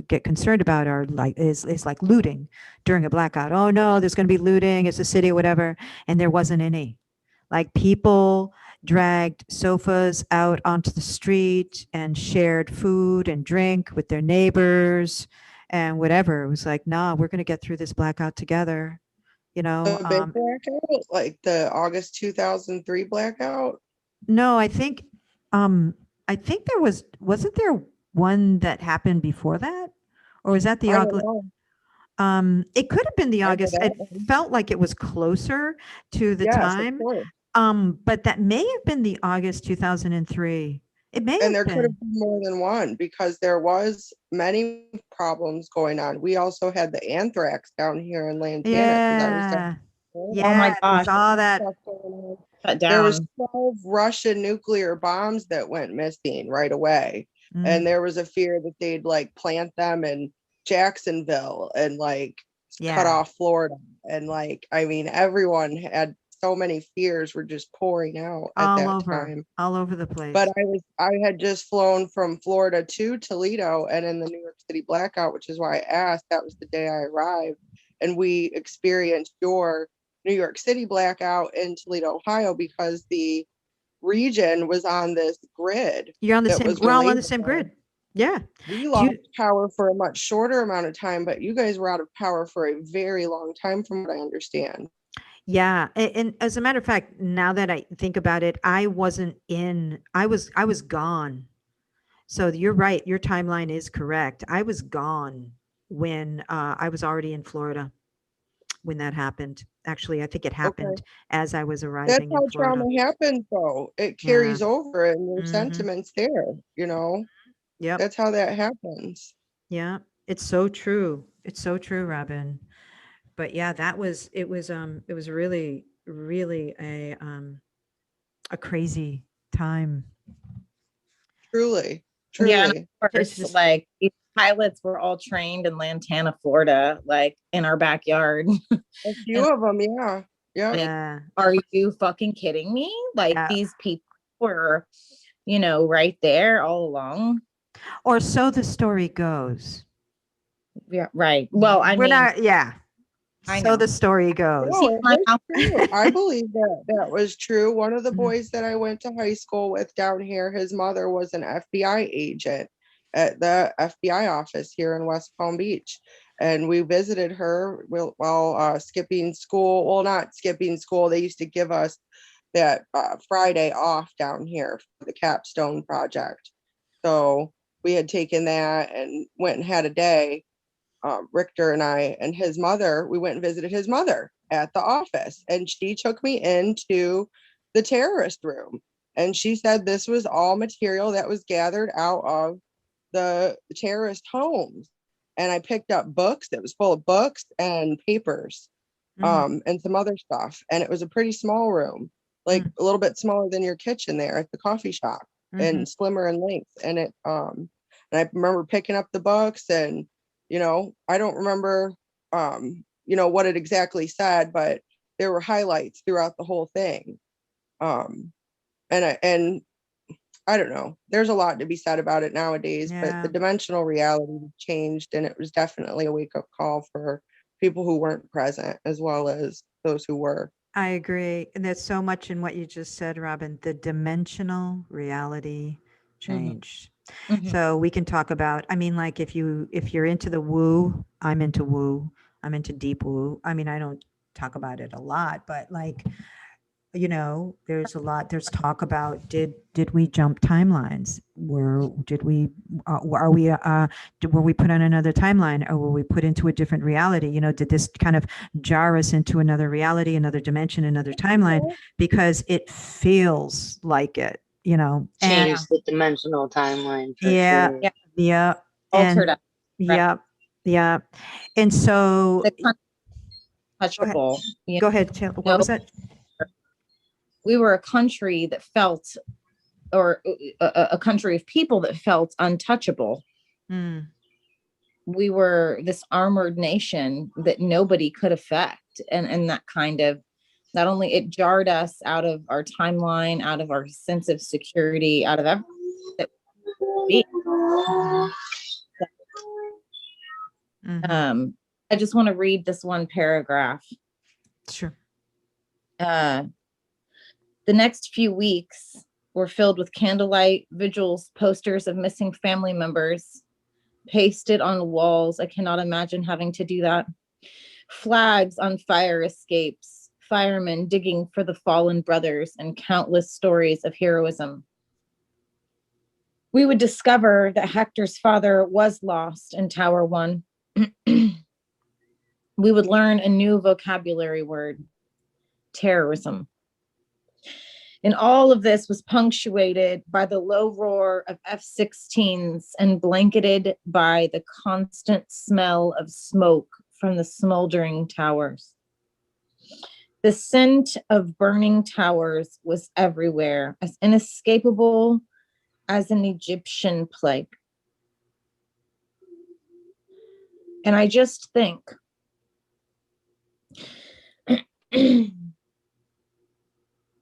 get concerned about are is like looting during a blackout. Oh no, there's going to be looting. It's a city or whatever, and there wasn't any. Like people dragged sofas out onto the street and shared food and drink with their neighbors and whatever. It was like, nah, we're going to get through this blackout together. The big blackout, like the August 2003 blackout. No, I think wasn't there one that happened before that, or was that the August? It could have been the August. It felt like it was closer to the time. But that may have been the August 2003. It may have been. And there could have been more than one because there was many problems going on. We also had the anthrax down here in Lantana. Oh my gosh. All that. There was 12 Russian nuclear bombs that went missing right away. And there was a fear that they'd like plant them in Jacksonville and cut off Florida. And everyone had so many fears were just pouring out at that time. All over the place. But I had just flown from Florida to Toledo, and in the New York City blackout, which is why I asked, that was the day I arrived. And we experienced your New York City blackout in Toledo, Ohio, because the region was on this grid. We're all on the same grid. Yeah. We Do lost you, power for a much shorter amount of time, but you guys were out of power for a very long time, from what I understand. yeah. And as a matter of fact, now that I think about it, I was gone. So you're right. Your timeline is correct. I was gone when I was already in Florida when that happened. Actually, I think it Okay. happened as I was That's arriving in how Florida. trauma happens, though. It Yeah. carries over and your Hmm. sentiments there, you know? Yep. That's how that happens. Yeah. It's so true. It's so true, Robin. But yeah, it was really, really a crazy time. Truly. Yeah, and Truly. of It's course, just, like these pilots were all trained in Lantana, Florida, like in our backyard. A And few of them, yeah. Yeah. like, yeah. are you fucking kidding me? Like Yeah. these people were, right there all along. Or so the story goes. Yeah, right. Well, I We're mean, not, yeah. I So know. the story goes. See, No, it my was mouth. true. I believe that that was true. One of the Mhm. boys that I went to high school with down here, his mother was an FBI agent at the FBI office here in West Palm Beach. And we visited her while skipping school. Well, not skipping school. They used to give us that Friday off down here for the capstone project. So we had taken that and went and had a day. Richter and I and his mother, we went and visited his mother at the office, and she took me into the terrorist room. And she said this was all material that was gathered out of the terrorist homes. And I picked up books that was full of books and papers, Mhm. and some other stuff. And it was a pretty small room, like Mm. a little bit smaller than your kitchen there at the coffee shop, Mhm. and slimmer in length. And and I remember picking up the books, and I don't remember what it exactly said, but there were highlights throughout the whole thing. Um, and I don't know. There's a lot to be said about it nowadays, but the Yeah, dimensional reality changed, and it was definitely a wake up call for people who weren't present as well as those who were. I agree. And there's so much in what you just said, Robin. The dimensional reality Mhm, changed. mhm. So we can talk about, I mean, like if you're into the woo, I'm into woo. I'm into deep woo. I mean, I don't talk about it a lot, but like, there's talk about did we jump timelines? Were we put on another timeline, or were we put into a different reality? Did this kind of jar us into another reality, another dimension, another timeline? Because it feels like it, and Change the dimensional timeline for yeah, sure. Yeah, yeah, altered and us, right? yeah, yeah. And so The go ahead, untouchable. go ahead, Taylor. What Know, was that? we were a country that felt, or a country of people that felt untouchable. Mm, We were this armored nation that nobody could affect, and that kind of, not only it jarred us out of our timeline, out of our sense of security, out of everything that we mhm. I just want to read this one paragraph. Sure. uh the next few weeks were filled with candlelight vigils, posters of missing family members pasted on walls. I cannot imagine having to do that. Flags on fire escapes, firemen digging for the fallen brothers, and countless stories of heroism. We would discover that Hector's father was lost in Tower 1. We would learn a new vocabulary word: terrorism. And all of this was punctuated by the low roar of F-16s and blanketed by the constant smell of smoke from the smoldering towers. The scent of burning towers was everywhere, as inescapable as an Egyptian plague. And I just think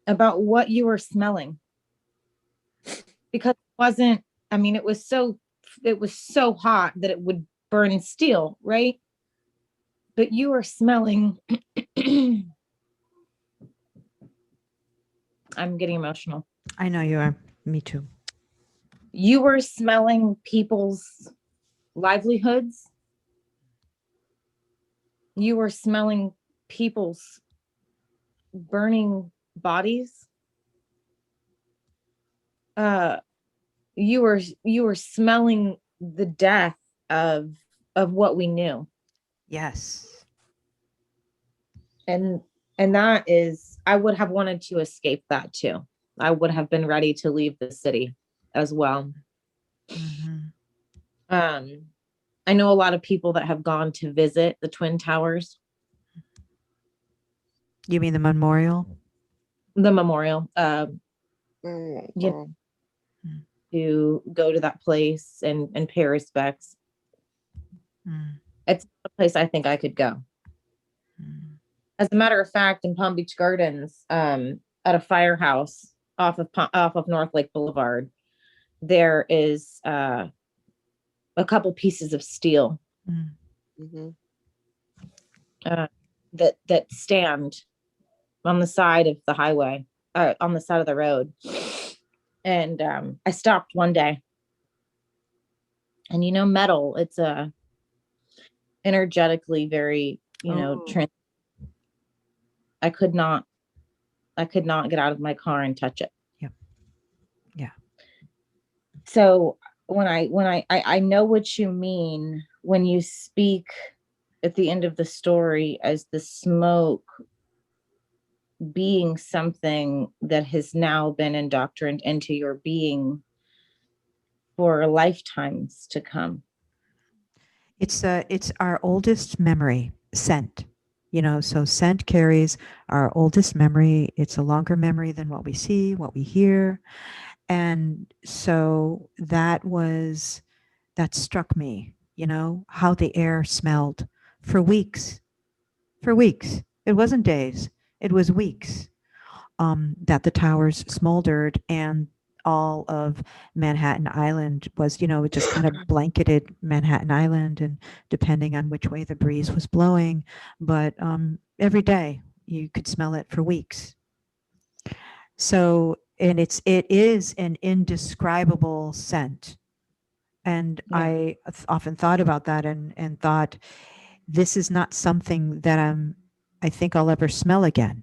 about what you were smelling, because it wasn't, I mean, it was so hot that it would burn steel, right? But you were smelling I'm getting emotional. I know you are. Me too. You were smelling people's livelihoods. You were smelling people's burning bodies. You were smelling the death of what we knew. Yes. And that is, I would have wanted to escape that too. I would have been ready to leave the city as well. I know a lot of people that have gone to visit the Twin Towers. You mean the memorial? The memorial. Oh, To go to that place and pay respects. It's a place I think I could go. As a matter of fact, in Palm Beach Gardens, at a firehouse off of North Lake Boulevard, there is a couple pieces of steel that stand on the side of the highway, on the side of the road. And I stopped one day, and metal, it's a energetically very, I could not get out of my car and touch it. Yeah. So when I know what you mean when you speak at the end of the story as the smoke being something that has now been indoctrinated into your being for lifetimes to come. It's our oldest memory, scent. So scent carries our oldest memory. It's a longer memory than what we see, what we hear. And so that struck me, how the air smelled for weeks. For weeks. It wasn't days. It was weeks that the towers smoldered, and all of Manhattan Island was, it just kind of blanketed Manhattan Island, and depending on which way the breeze was blowing. But every day you could smell it for weeks. So, and it is an indescribable scent. And Yeah. I often thought about that and thought, this is not something that I think I'll ever smell again.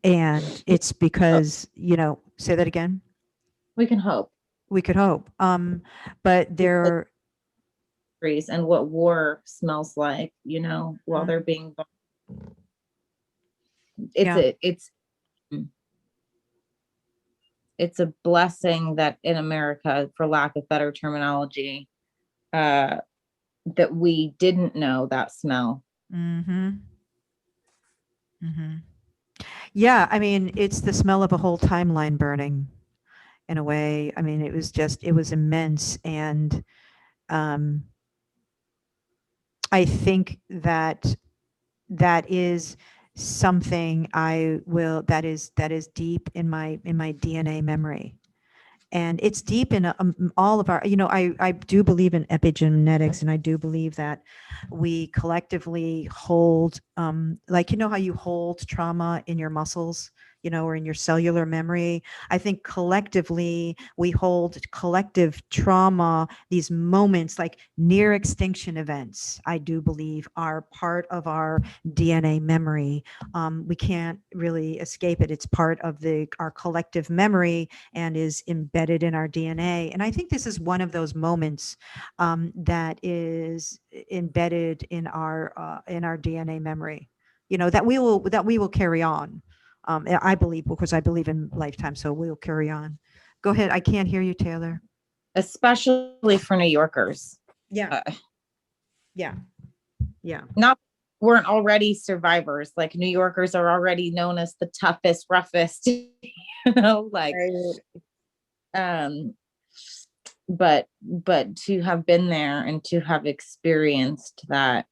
And it's because, say that again. We can hope. We could hope. But there, and what war smells like, while they're being, it's a blessing that in America, for lack of better terminology, that we didn't know that smell. Yeah, I mean, it's the smell of a whole timeline burning in a way. I mean, it was immense. And I think that is something that is deep in my DNA memory. And it's deep in all of our, I do believe in epigenetics, and I do believe that we collectively hold, like, how you hold trauma in your muscles, or in your cellular memory. I think collectively we hold collective trauma, these moments like near extinction events, I do believe are part of our DNA memory. We can't really escape it. It's part of our collective memory and is embedded in our DNA. And I think this is one of those moments that is embedded in our DNA memory, that we will carry on. I believe, because I believe in lifetime, so we'll carry on. Go ahead. I can't hear you, Taylor. Especially for New Yorkers. Yeah. Weren't already survivors. Like, New Yorkers are already known as the toughest, roughest, like, but to have been there and to have experienced that,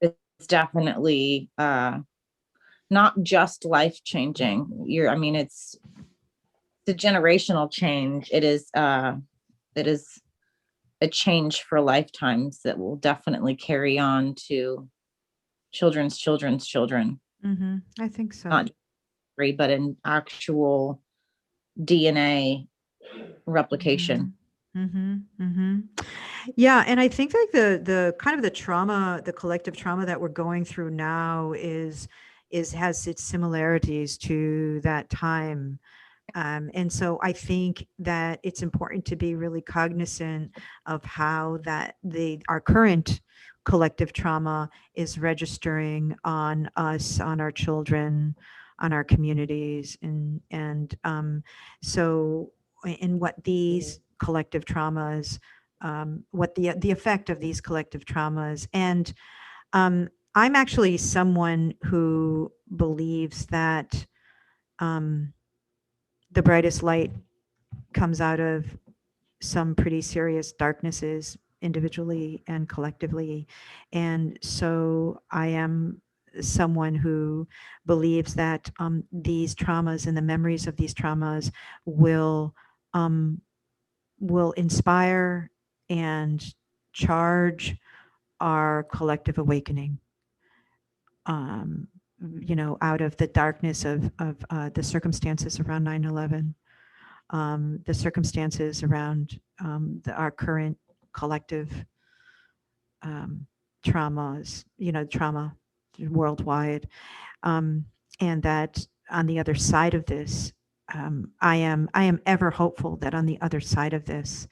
it's definitely not just life-changing. It's a generational change. It is a change for lifetimes that will definitely carry on to children's children. I think so. Not but in actual DNA replication. Yeah, and I think like the kind of the trauma, the collective trauma that we're going through now has its similarities to that time. And so I think that it's important to be really cognizant of how that our current collective trauma is registering on us, on our children, on our communities, and so in what these collective traumas, what the effect of these collective traumas, and I'm actually someone who believes that. The brightest light comes out of some pretty serious darknesses individually and collectively. And so I am someone who believes that these traumas and the memories of these traumas um, will inspire and charge our collective awakening. Out of the darkness of the circumstances around 9/11, the circumstances around our current collective traumas, trauma worldwide, and that on the other side of this, I am ever hopeful that on the other side of this,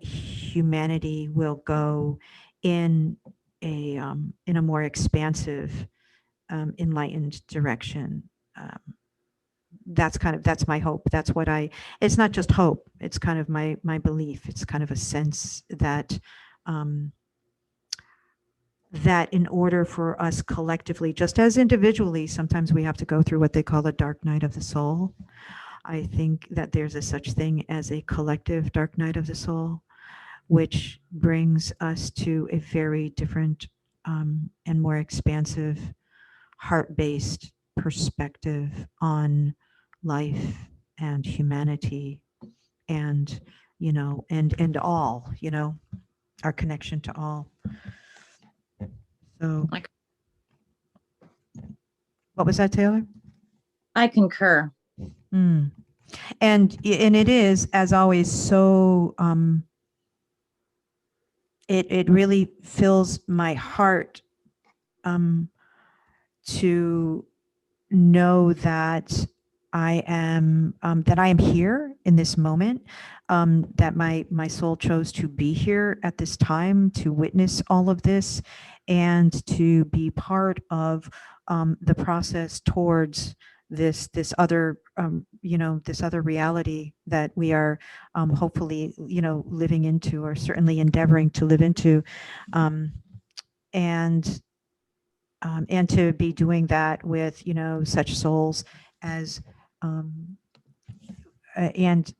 humanity will go in a more expansive, enlightened direction. That's my hope. It's not just hope. It's kind of my belief. It's kind of a sense that, that in order for us collectively, just as individually, sometimes we have to go through what they call the dark night of the soul. I think that there's a such thing as a collective dark night of the soul, which brings us to a very different and more expansive, heart-based perspective on life and humanity, and and all, our connection to all. So what was that, Taylor? I concur. And it is, as always, so it really fills my heart to know that I am here in this moment, that my soul chose to be here at this time to witness all of this and to be part of the process towards this other this other reality that we are hopefully living into, or certainly endeavoring to live into, and to be doing that with such souls as and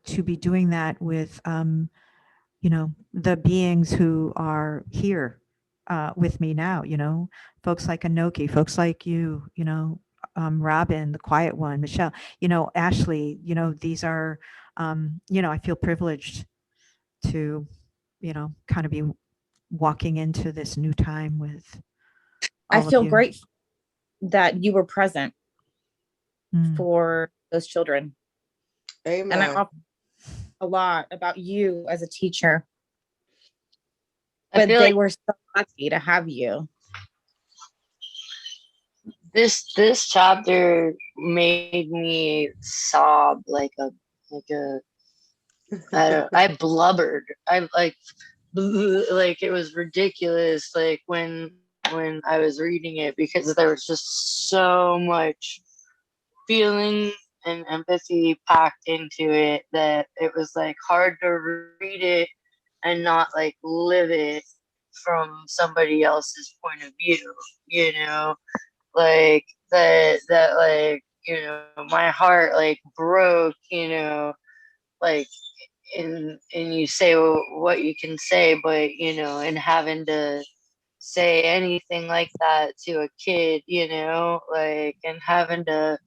to be doing that with the beings who are here with me now, folks like Anoki, folks like you, Robin, the quiet one, Michelle, Ashley, these are I feel privileged to kind of be walking into this new time with I all of feel you. grateful that you were present for those children. Amen. And I offer a lot about you as a teacher. But they were so lucky to have you. This chapter made me sob like a I blubbered. I like it was ridiculous, like when I was reading it, because there was just so much feeling and empathy packed into it that it was like hard to read it and not like live it from somebody else's point of view, like that like my heart like broke, like and you say what you can say, but and having to say anything like that to a kid, like, and having to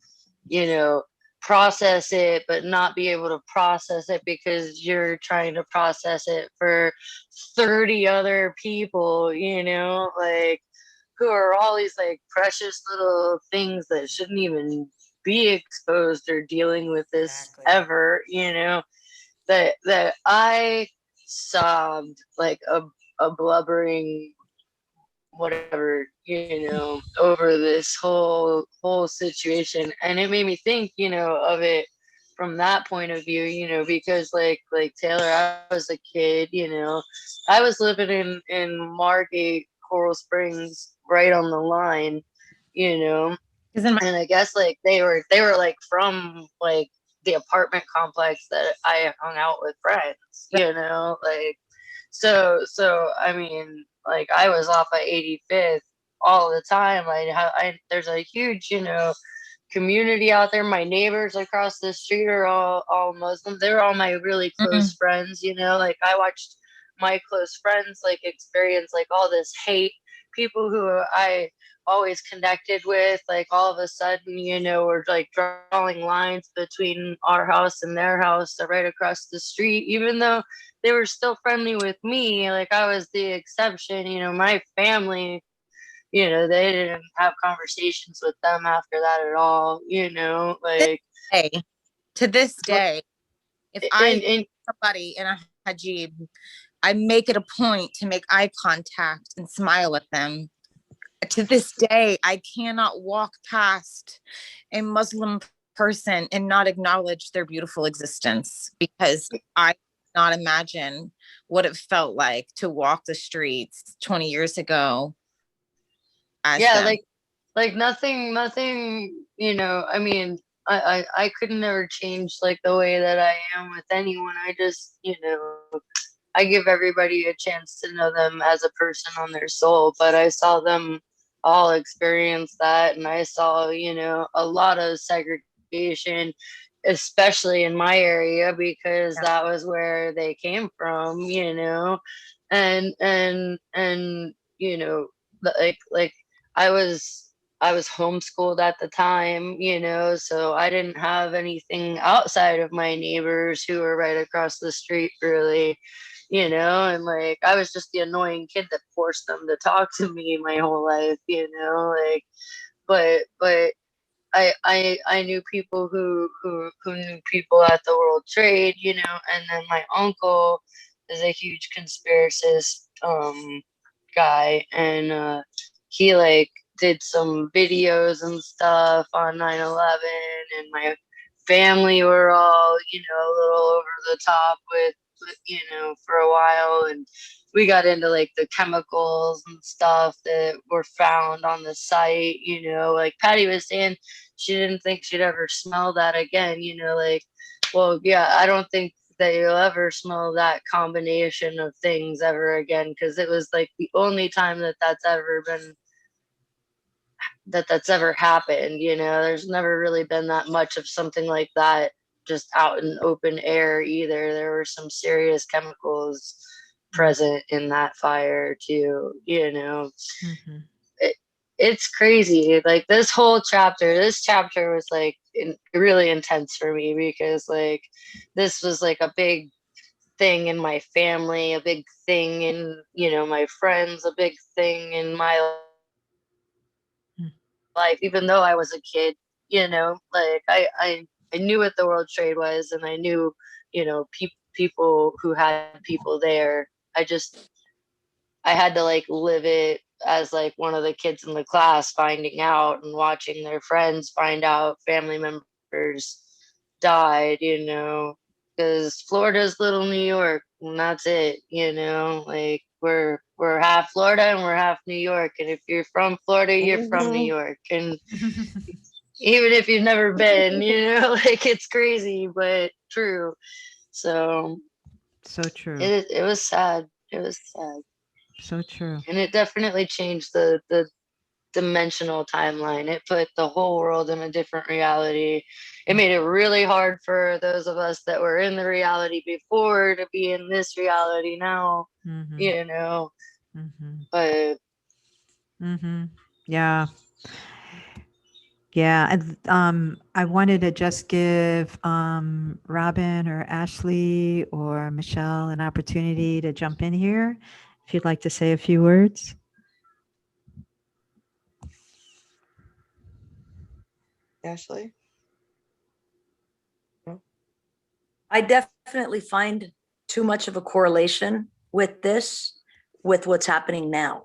process it but not be able to process it because you're trying to process it for 30 other people, like, who are all these like precious little things that shouldn't even be exposed or dealing with this Exactly. ever, you know, that I sobbed like a blubbering whatever, you know, over this whole situation. And it made me think, you know, of it from that point of view, you know, because like Taylor, I was a kid, you know, I was living in Margate, Coral Springs, right on the line, you know. And I guess like they were like from like the apartment complex that I hung out with friends, you know, like so I mean, like I was off at 85th all the time. There's a huge, you know, community out there. My neighbors across the street are all Muslim. They're all my really close friends, you know. Like I watched my close friends like experience like all this hate. People who I always connected with, like all of a sudden, you know, were like drawing lines between our house and their house right across the street, even though they were still friendly with me. Like I was the exception, you know. My family, you know, they didn't have conversations with them after that at all, you know, like to this day, if I see somebody in a hijab, I make it a point to make eye contact and smile at them. To this day, I cannot walk past a Muslim person and not acknowledge their beautiful existence, because I cannot imagine what it felt like to walk the streets 20 years ago. Yeah, like nothing, you know. I mean, I could never change like the way that I am with anyone. I just, you know, I give everybody a chance to know them as a person on their soul. But I saw them all experience that, and I saw, you know, a lot of segregation, especially in my area, because that was where they came from, you know. And you know, like I was homeschooled at the time, you know, so I didn't have anything outside of my neighbors who were right across the street, really, you know. And like I was just the annoying kid that forced them to talk to me my whole life, you know. Like but I knew people who knew people at the World Trade, you know. And then my uncle is a huge conspiracist guy, and he like did some videos and stuff on 9/11, and my family were all, you know, a little over the top with you know, for a while. And we got into like the chemicals and stuff that were found on the site, you know. Like Patti was saying, she didn't think she'd ever smell that again, you know. Like, well, yeah, I don't think that you'll ever smell that combination of things ever again, because it was like the only time that that's ever happened, you know. There's never really been that much of something like that just out in open air either. There were some serious chemicals present in that fire too, you know. It's crazy. Like this chapter was like really intense for me, because like this was like a big thing in my family, a big thing in, you know, my friends, a big thing in my life, even though I was a kid, you know. Like I knew what the World Trade was, and I knew, you know, people who had people there. I had to like live it as like one of the kids in the class, finding out and watching their friends find out family members died, you know, because Florida's little New York, and that's it, you know. Like we're half Florida and we're half New York, and if you're from Florida, you're from New York. And even if you've never been, you know, like it's crazy but true. So true. It was sad. So true. And it definitely changed the dimensional timeline. It put the whole world in a different reality. It made it really hard for those of us that were in the reality before to be in this reality now, you know. But yeah. And I wanted to just give Robin or Ashley or Michelle an opportunity to jump in here if you'd like to say a few words. Ashley? I definitely find too much of a correlation with this, with what's happening now.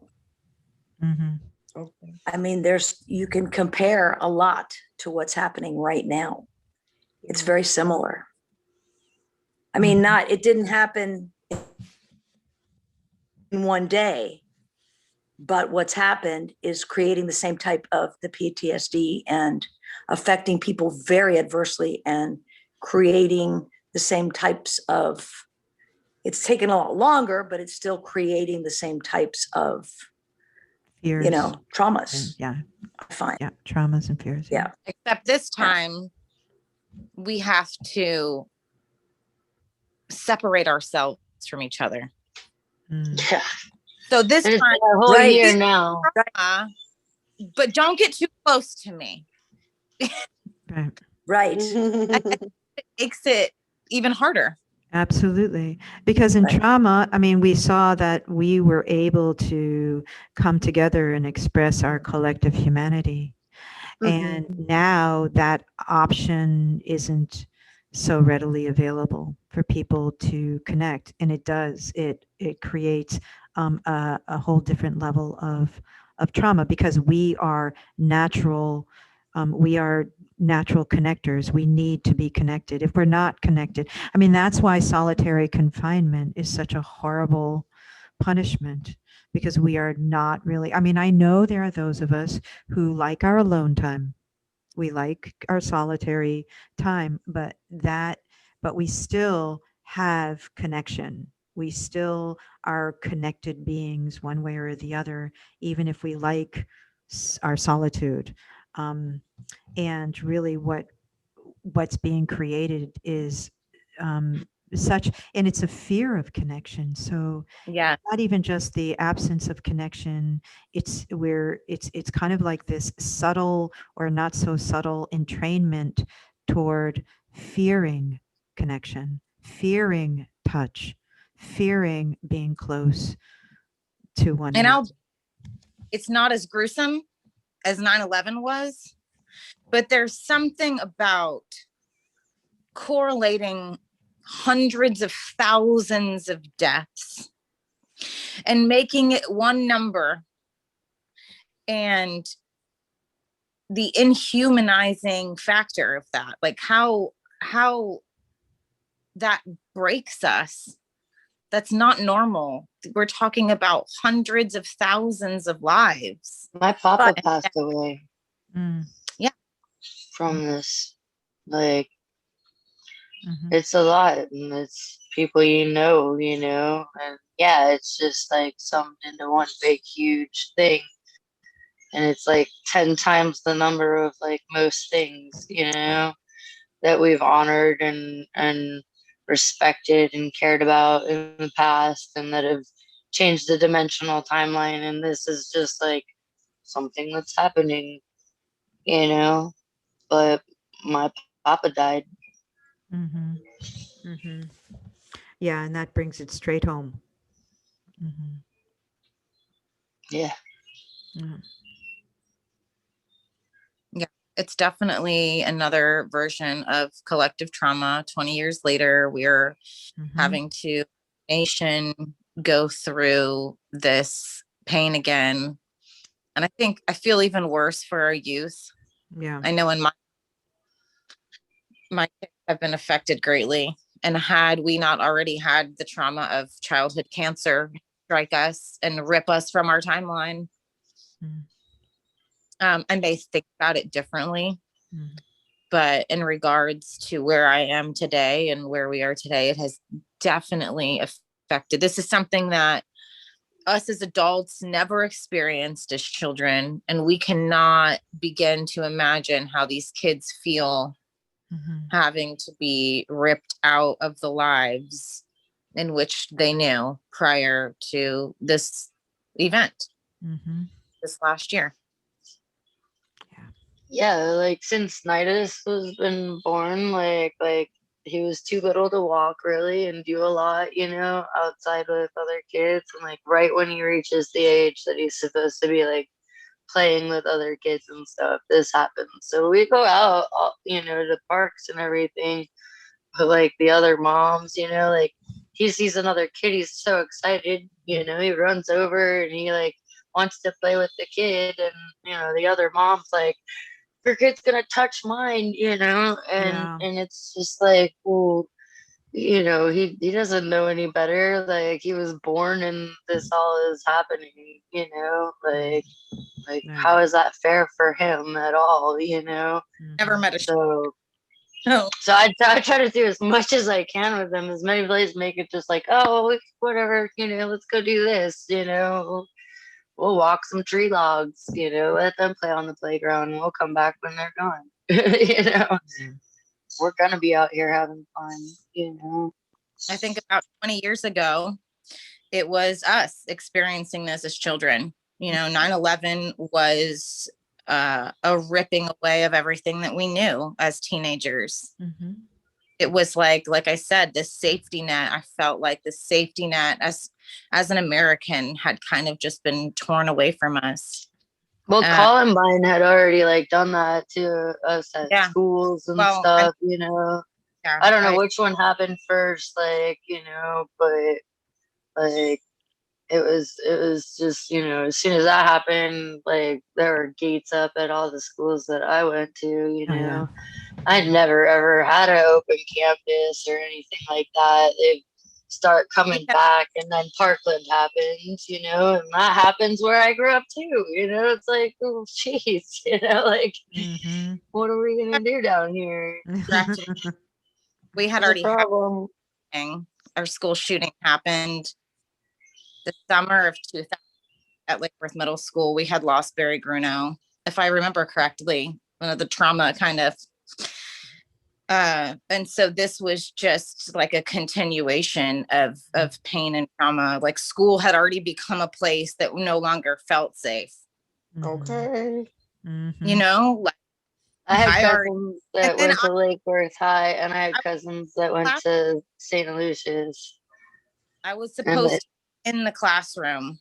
Mm-hmm. Okay. I mean, you can compare a lot to what's happening right now. It's very similar. I mean, it didn't happen in one day, but what's happened is creating the same type of the PTSD and affecting people very adversely and creating the same types of, it's taken a lot longer, but it's still creating the same types of, Fears. Traumas. Yeah. I find. Yeah. Traumas and fears. Yeah. Except this time we have to separate ourselves from each other. Mm. Yeah. So this And it's time, been a whole Right. year now. but don't get too close to me. Right. Right. It makes it even harder. Absolutely. Because in Right. trauma, I mean, we saw that we were able to come together and express our collective humanity. And now that option isn't so readily available for people to connect. And it does, it creates a whole different level of trauma because we are natural connectors. We need to be connected. If we're not connected, I mean, that's why solitary confinement is such a horrible punishment, because we are not really, I mean, I know there are those of us who like our alone time. We like our solitary time, but we still have connection. We still are connected beings one way or the other, even if we like our solitude. And really what's being created is such, and it's a fear of connection. So Yeah. not even just the absence of connection, it's kind of like this subtle or not so subtle entrainment toward fearing connection, fearing touch, fearing being close to one And another. it's not as gruesome as 9/11 was, but there's something about correlating hundreds of thousands of deaths and making it one number, and the inhumanizing factor of that, like how that breaks us. That's not normal. We're talking about hundreds of thousands of lives. My papa But- passed away Yeah. from this. Like, Mhm. it's a lot, and it's people and yeah, it's just like summed into one big huge thing, and it's like 10 times the number of like most things that we've honored and respected and cared about in the past, and that have changed the dimensional timeline, and this is just like something that's happening, but my papa died. Mhm. Mhm. Yeah, and that brings it straight home. Mhm. Yeah. Yeah. It's definitely another version of collective trauma. 20 years later, we're Mhm. having to nation go through this pain again. And I feel even worse for our youth. Yeah. I know in my kids have been affected greatly. And had we not already had the trauma of childhood cancer strike us and rip us from our timeline, Mm. I may think about it differently. Mm. But in regards to where I am today and where we are today, it has definitely affected. This is something that us as adults never experienced as children, and we cannot begin to imagine how these kids feel Mhm. having to be ripped out of the lives in which they knew prior to this event Mhm. this last year. Yeah, like since Nidus was been born, like he was too little to walk really and do a lot, outside with other kids, and like right when he reaches the age that he's supposed to be like playing with other kids and stuff, this happens. So we go out, to the parks and everything, like the other moms, you know, like he sees another kid, he's so excited, you know, he runs over and he like wants to play with the kid, and you know, the other mom's like, your kid's gonna touch mine, you know, and it's just like, well, you know, he doesn't know any better. Like he was born and this all is happening, you know, like Right. how is that fair for him at all, you know? Never met a So no. so I try to do as much as I can with them, as many plays, make it just like, oh, whatever, you know, let's go do this, you know, we'll walk some tree logs, you know, let them play on the playground, and we'll come back when they're gone. You know, we're gonna be out here having fun, you know. I think about 20 years ago, it was us experiencing this as children. You know, 9/11 was a ripping away of everything that we knew as teenagers. Mm-hmm. It was like I said, the safety net. I felt like the safety net as an American had kind of just been torn away from us. Well, Columbine had already like done that to us at schools and stuff, you know. Yeah, I don't know which one happened first, like, you know, but like it was just, you know, as soon as that happened, like there were gates up at all the schools that I went to, you know. I'd never ever had an open campus or anything like that. They start coming back, and then Parkland happens, you know, and that happens where I grew up too, you know. It's like, oh jeez, you know, like what are we gonna do down here? We had already had our school shooting happened the summer of 2000 at Lake Worth Middle School. We had lost Barry Grunow, if I remember correctly. One of the trauma kind of and so this was just like a continuation of pain and trauma. Like school had already become a place that no longer felt safe. Okay. You know, like I had cousins that went to Lake Worth High, and I had cousins that went to St. Lucia's. I was supposed to be in the classroom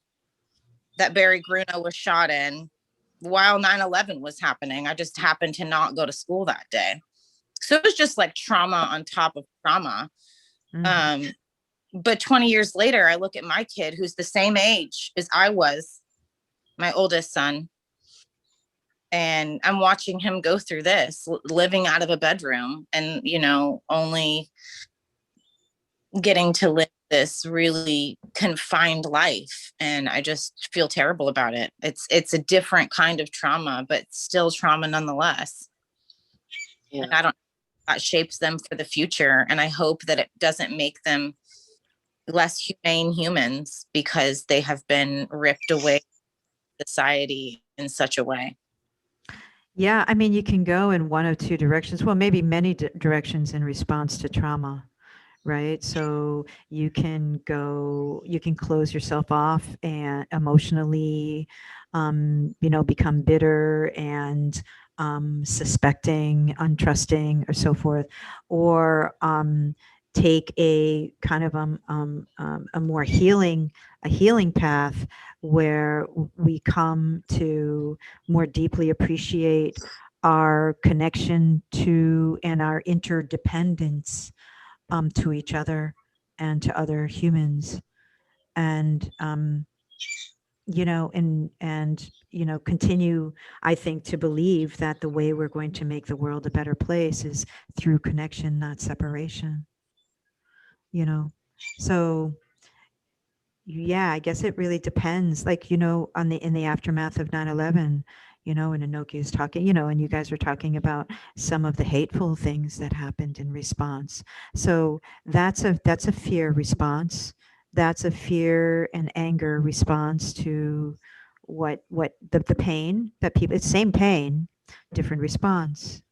that Barry Grunow was shot in while 9/11 was happening. I just happened to not go to school that day. So it was just like trauma on top of trauma. But 20 years later, I look at my kid who's the same age as I was, my oldest son. And I'm watching him go through this, living out of a bedroom and, you know, only getting to live this really confined life. And I just feel terrible about it. It's a different kind of trauma, but still trauma nonetheless. Yeah. And I don't know, that shapes them for the future. And I hope that it doesn't make them less humane humans because they have been ripped away from society in such a way. Yeah, I mean, you can go in one of two directions. Well, maybe many directions in response to trauma, right? So you can close yourself off and emotionally, you know, become bitter and suspecting, untrusting, or so forth, or take a kind of a more healing path where we come to more deeply appreciate our connection to and our interdependence to each other and to other humans, and you know, and you know, continue, I think, to believe that the way we're going to make the world a better place is through connection, not separation. You know, so yeah, I guess it really depends. Like, you know, in the aftermath of 9/11, you know, and Anoki is talking, you know, and you guys were talking about some of the hateful things that happened in response. So that's a fear response. That's a fear and anger response to what the pain that people, it's same pain, different response.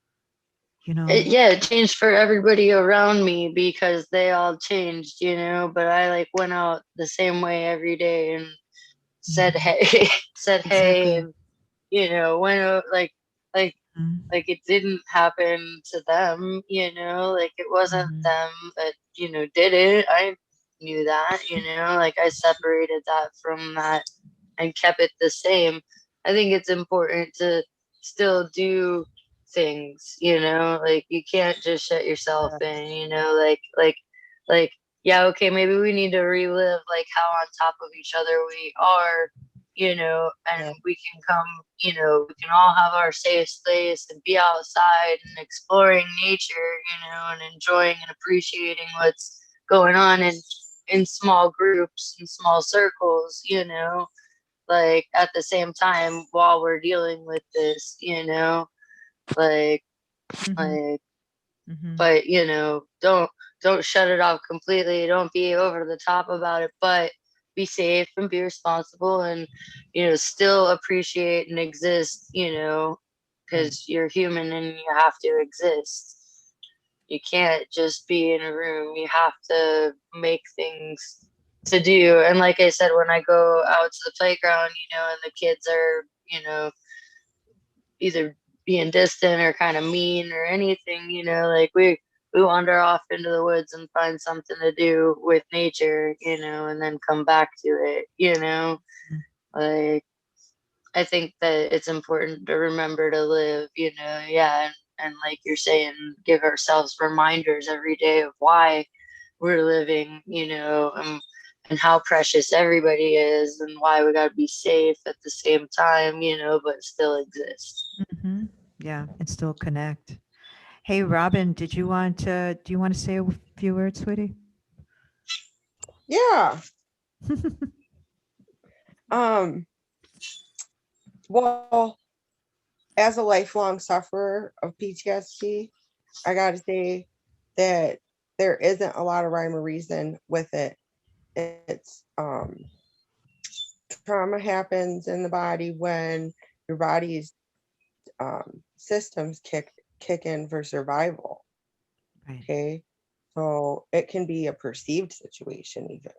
You know? It changed for everybody around me because they all changed, you know, but I like went out the same way every day and said, hey, hey, and, you know, went like it didn't happen to them, you know, like it wasn't them that, you know, did it. I knew that, you know, like I separated that from that and kept it the same. I think it's important to still do things, you know, like you can't just shut yourself in, you know, like, yeah, okay, maybe we need to relive like how on top of each other we are, you know, and we can come, you know, we can all have our safe space and be outside and exploring nature, you know, and enjoying and appreciating what's going on in small groups and small circles, you know, like at the same time while we're dealing with this, you know, like like but you know, don't shut it off completely, don't be over the top about it, but be safe and be responsible, and you know, still appreciate and exist, you know, because you're human and you have to exist. You can't just be in a room, you have to make things to do. And like I said, when I go out to the playground, you know, and the kids are, you know, either being distant or kind of mean or anything, you know, like we wander off into the woods and find something to do with nature, you know, and then come back to it, you know. Like I think that it's important to remember to live, you know, and like you're saying, give ourselves reminders every day of why we're living, you know, and how precious everybody is, and why we got to be safe at the same time, you know, but still exist. Yeah, and still connect. Hey, Robin, do you want to say a few words, sweetie? Yeah. Well, as a lifelong sufferer of PTSD, I got to say that there isn't a lot of rhyme or reason with it. It's trauma happens in the body when your body's systems kick in for survival. Right. Okay, so it can be a perceived situation even,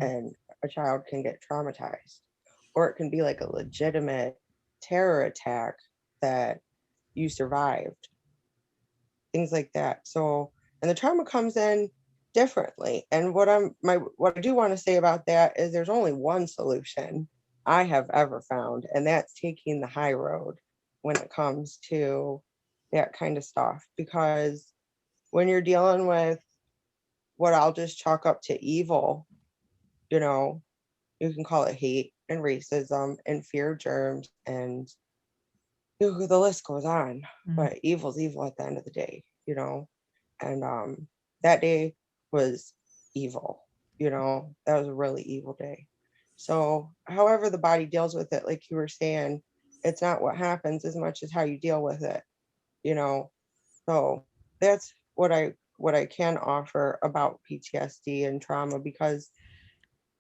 and a child can get traumatized, or it can be like a legitimate terror attack that you survived, things like that. So, and the trauma comes in differently. And what I do want to say about that is there's only one solution I have ever found, and that's taking the high road when it comes to that kind of stuff. Because when you're dealing with what I'll just chalk up to evil, you know, you can call it hate and racism and fear germs, and the list goes on. But evil's evil at the end of the day, you know. And that day was evil, you know. That was a really evil day. So however the body deals with it, like you were saying, it's not what happens as much as how you deal with it, you know. So that's what I can offer about PTSD and trauma, because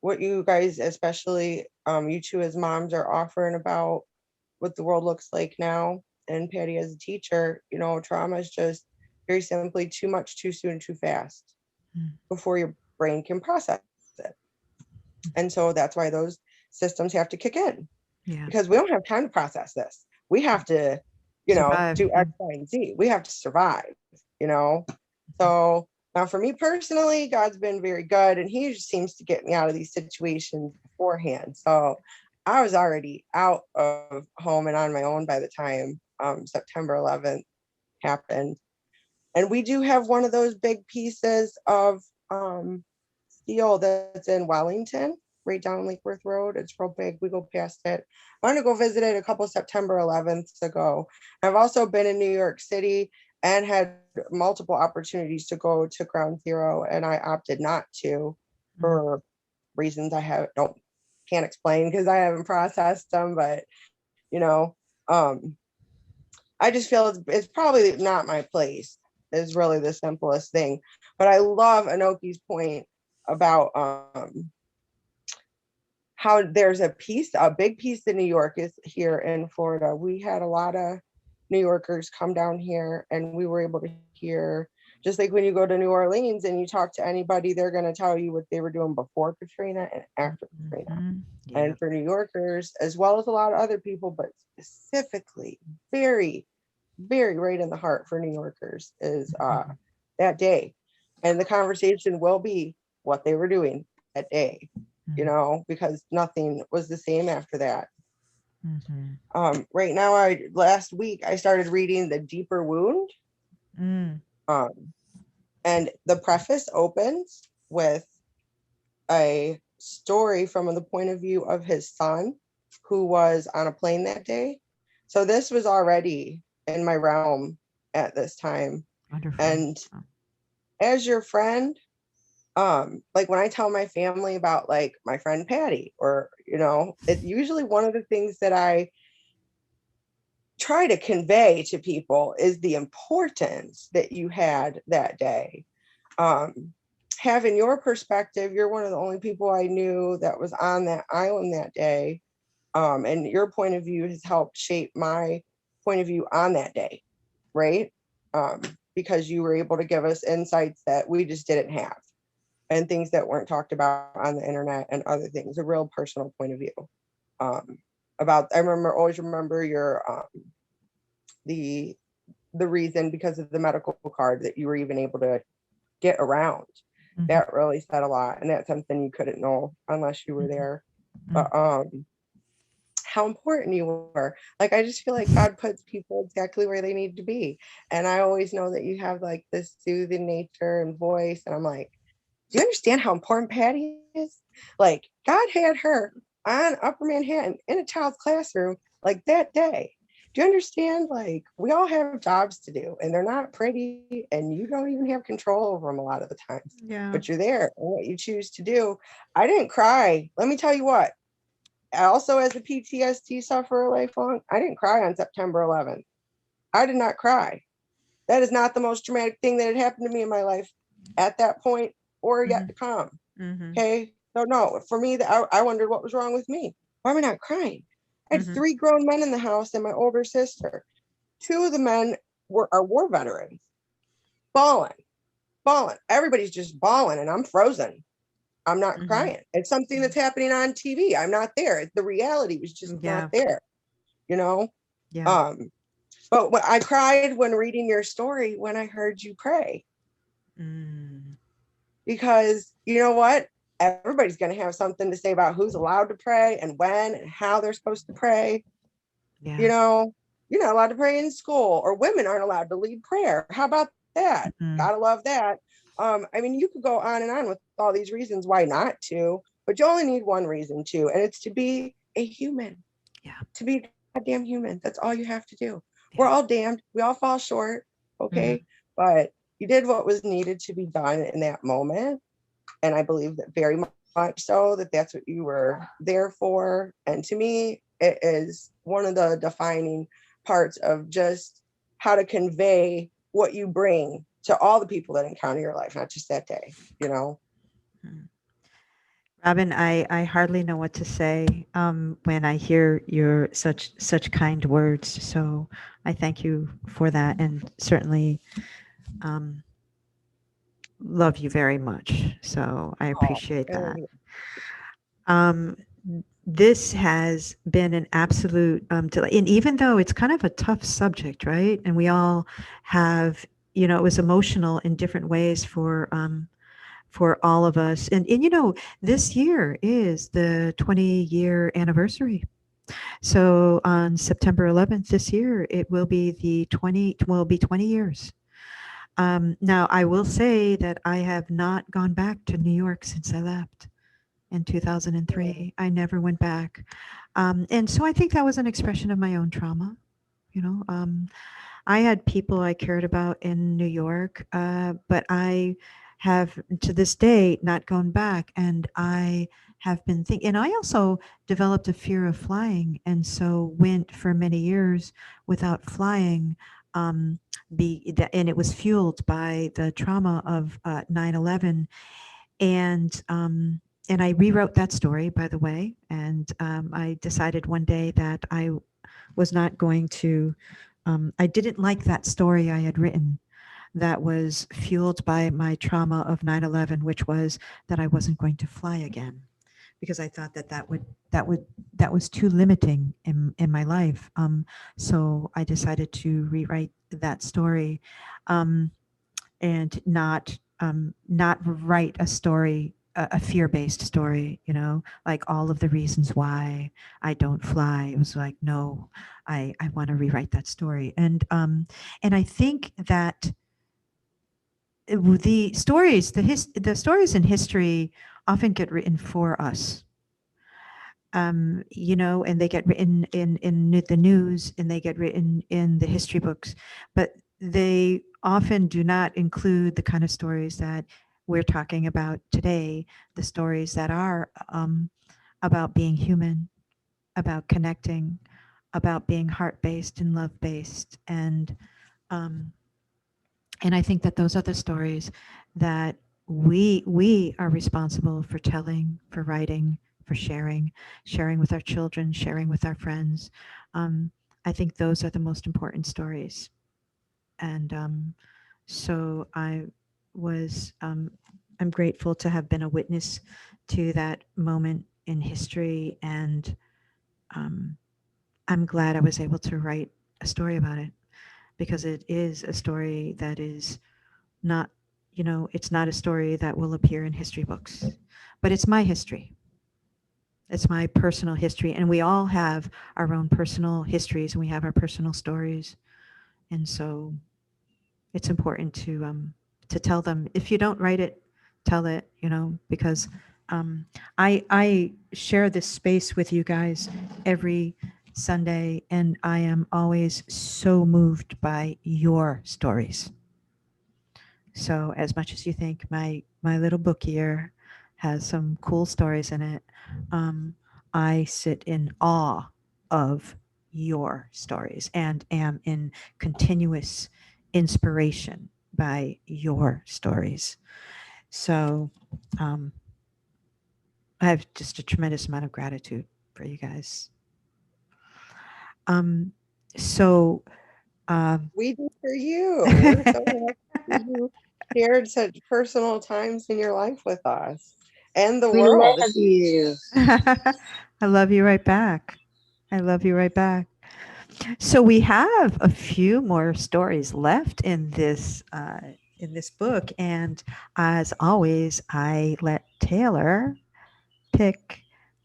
what you guys, especially you two as moms, are offering about what the world looks like now, and Patti as a teacher, you know, trauma is just very simply too much, too soon, too fast before your brain can process it. And so that's why those systems have to kick in, because we don't have time to process this. We have to, you know, do X, Y, and Z. We have to survive, you know. So now for me personally, God's been very good, and he just seems to get me out of these situations beforehand. So I was already out of home and on my own by the time September 11th happened. And we do have one of those big pieces of steel that's in Wellington, right down Lake Worth Road. It's real big. We go past it. I want to go visit it a couple September 11th ago. I've also been in New York City and had multiple opportunities to go to Ground Zero, and I opted not to for reasons I can't explain because I haven't processed them. But you know, I just feel it's probably not my place, is really the simplest thing. But I love Anoki's point about how there's a big piece in New York is here in Florida. We had a lot of New Yorkers come down here, and we were able to hear, just like when you go to New Orleans and you talk to anybody, they're going to tell you what they were doing before Katrina and after Katrina. And for New Yorkers, as well as a lot of other people, but specifically very, very right in the heart for New Yorkers is that day. And the conversation will be what they were doing that day, you know, because nothing was the same after that. Right now, last week I started reading The Deeper Wound. And the preface opens with a story from the point of view of his son, who was on a plane that day. So this was already in my realm at this time. Wonderful. And as your friend, like when I tell my family about like my friend Patti, or, you know, it's usually one of the things that I try to convey to people is the importance that you had that day. Having your perspective, you're one of the only people I knew that was on that island that day. And your point of view has helped shape my point of view on that day, right? Because you were able to give us insights that we just didn't have, and things that weren't talked about on the internet and other things, a real personal point of view. Always remember your the reason, because of the medical card, that you were even able to get around. That really said a lot, and that's something you couldn't know unless you were there. But how important you were. Like, I just feel like God puts people exactly where they need to be. And I always know that you have like this soothing nature and voice, and I'm like, do you understand how important Patti is? Like, God had her on Upper Manhattan in a child's classroom like that day. Do you understand? Like, we all have jobs to do, and they're not pretty, and you don't even have control over them a lot of the times. Yeah. But you're there, and what you choose to do. I didn't cry. Let me tell you what. Also, as a PTSD sufferer lifelong, I didn't cry on September 11th. I did not cry. That is not the most traumatic thing that had happened to me in my life at that point or yet to come. Okay. So no, for me, I wondered what was wrong with me. Why am I not crying? I had 3 grown men in the house and my older sister. 2 of the men are war veterans. Bawling. Everybody's just bawling, and I'm frozen. I'm not crying. It's something that's happening on TV. I'm not there. The reality was just not there, you know? Yeah. But I cried when reading your story when I heard you pray. Because you know what? Everybody's going to have something to say about who's allowed to pray and when and how they're supposed to pray. Yeah. You know, you're not allowed to pray in school, or women aren't allowed to lead prayer. How about that? Gotta love that. I mean, you could go on and on with all these reasons why not to, but you only need one reason to, and it's to be a human. Yeah. To be a goddamn human. That's all you have to do. Yeah. We're all damned. We all fall short. Okay. But you did what was needed to be done in that moment. And I believe that very much so, that that's what you were there for. And to me, it is one of the defining parts of just how to convey what you bring to all the people that encounter your life, not just that day, you know? Robin, I hardly know what to say when I hear your such kind words. So I thank you for that, and certainly love you very much. So I appreciate that. This has been an absolute delight. And even though it's kind of a tough subject, right? And we all have, you know, it was emotional in different ways for all of us. And you know, this year is the 20-year anniversary. So on September 11th this year, it will be 20 years. Now, I will say that I have not gone back to New York since I left in 2003. I never went back. And so I think that was an expression of my own trauma. You know, I had people I cared about in New York, but I have to this day not gone back. And I have been thinking, and I also developed a fear of flying, and so went for many years without flying. And it was fueled by the trauma of 9/11. And I rewrote that story, by the way. And I decided one day that I was not going to, I didn't like that story I had written that was fueled by my trauma of 9/11, which was that I wasn't going to fly again, because I thought that was too limiting in my life. So I decided to rewrite that story, and not write a story a fear-based story, you know, like all of the reasons why I don't fly. It was like, no, I want to rewrite that story. And I think that the stories, the stories in history often get written for us. You know, and they get written in the news, and they get written in the history books, but they often do not include the kind of stories that we're talking about today, the stories that are about being human, about connecting, about being heart-based and love-based. Um, and I think that those are the stories that we are responsible for telling, for writing, for sharing with our children, sharing with our friends. I think those are the most important stories. And so was, I'm grateful to have been a witness to that moment in history, and I'm glad I was able to write a story about it, because it is a story that is not, you know, it's not a story that will appear in history books, but it's my history. It's my personal history, and we all have our own personal histories, and we have our personal stories, and so it's important to tell them. If you don't write it, tell it, you know, because I share this space with you guys every Sunday, and I am always so moved by your stories. So as much as you think my little book here has some cool stories in it, I sit in awe of your stories and am in continuous inspiration by your stories. So I have just a tremendous amount of gratitude for you guys. Um, so We do for you. We're so happy you shared such personal times in your life with us and the We world. love you. I love you right back. I love you right back. So we have a few more stories left in this book, and as always, I let Taylor pick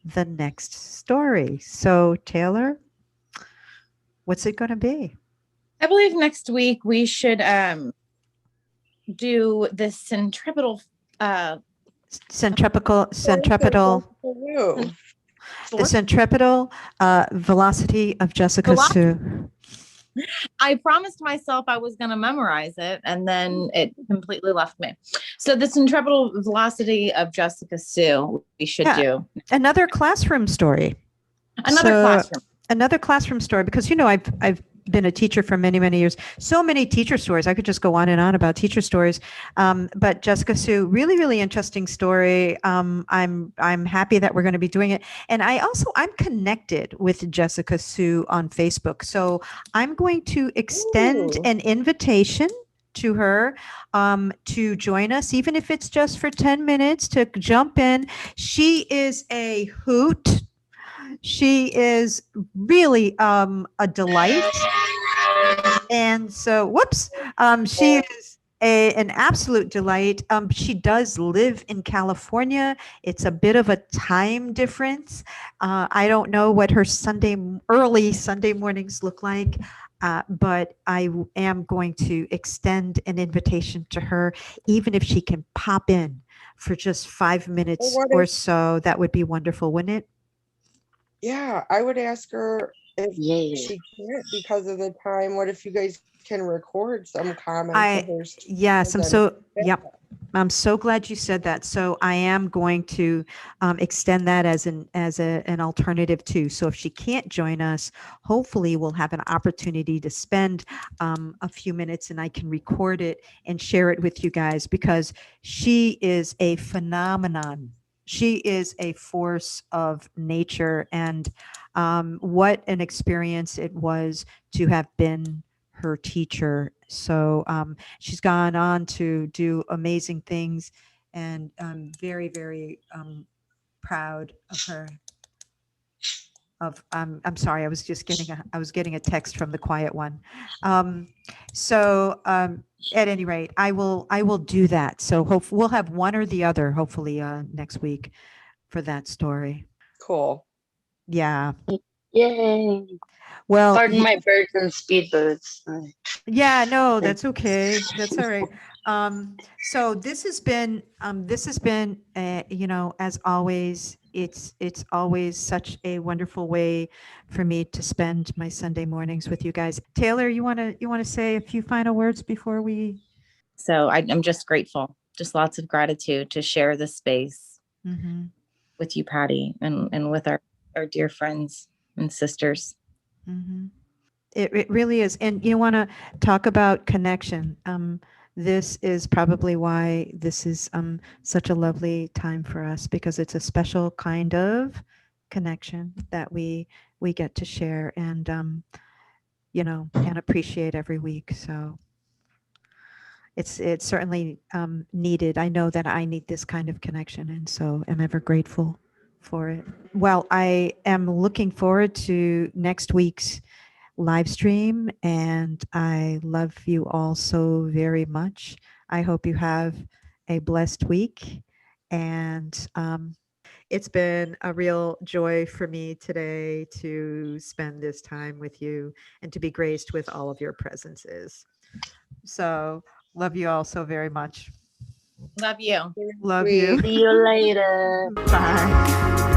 the next story. So Taylor, what's it going to be? I believe next week we should do the centripetal Centripetal the centripetal velocity of Jessica Sue. I promised myself I was going to memorize it, and then it completely left me. So the centripetal velocity of Jessica Sue, we should do. Another classroom story. Another classroom story, because, you know, I've been a teacher for many, many years. So many teacher stories. I could just go on and on about teacher stories. But Jessica Sue, really, really interesting story. I'm happy that we're going to be doing it. And I'm connected with Jessica Sue on Facebook. So I'm going to extend an invitation to her to join us, even if it's just for 10 minutes, to jump in. She is a hoot. She is really a delight. And so, she is an absolute delight. She does live in California. It's a bit of a time difference. I don't know what her early Sunday mornings look like, but I am going to extend an invitation to her, even if she can pop in for just 5 minutes or so. That would be wonderful, wouldn't it? Yeah, I would ask her if she can't because of the time. What if you guys can record some comments of hers? Yes, I'm so glad you said that. So I am going to extend that as an alternative too. So if she can't join us, hopefully we'll have an opportunity to spend a few minutes, and I can record it and share it with you guys, because she is a phenomenon. She is a force of nature, and what an experience it was to have been her teacher. So she's gone on to do amazing things, and I'm very, very proud of her. I'm sorry, I was getting a text from the quiet one. So at any rate, I will do that. So we'll have one or the other hopefully next week for that story. Cool. Yeah. Yay. Well, Pardon my birds and speedboats. yeah, no, that's okay. That's all right. So this has been, you know, as always, it's always such a wonderful way for me to spend my Sunday mornings with you guys. Taylor, you want to say a few final words before we? So I'm just grateful, just lots of gratitude to share this space Mhm. with you, Patty, and with our dear friends and sisters. Mhm. It really is. And you want to talk about connection. This is probably why this is such a lovely time for us, because it's a special kind of connection that we get to share and you know, and appreciate every week. So it's certainly needed. I know that I need this kind of connection, and so I'm ever grateful for it. Well, I am looking forward to next week's live stream, and I love you all so very much. I hope you have a blessed week, and it's been a real joy for me today to spend this time with you and to be graced with all of your presences. So love you all so very much. Love you. Love you. See you later. Bye.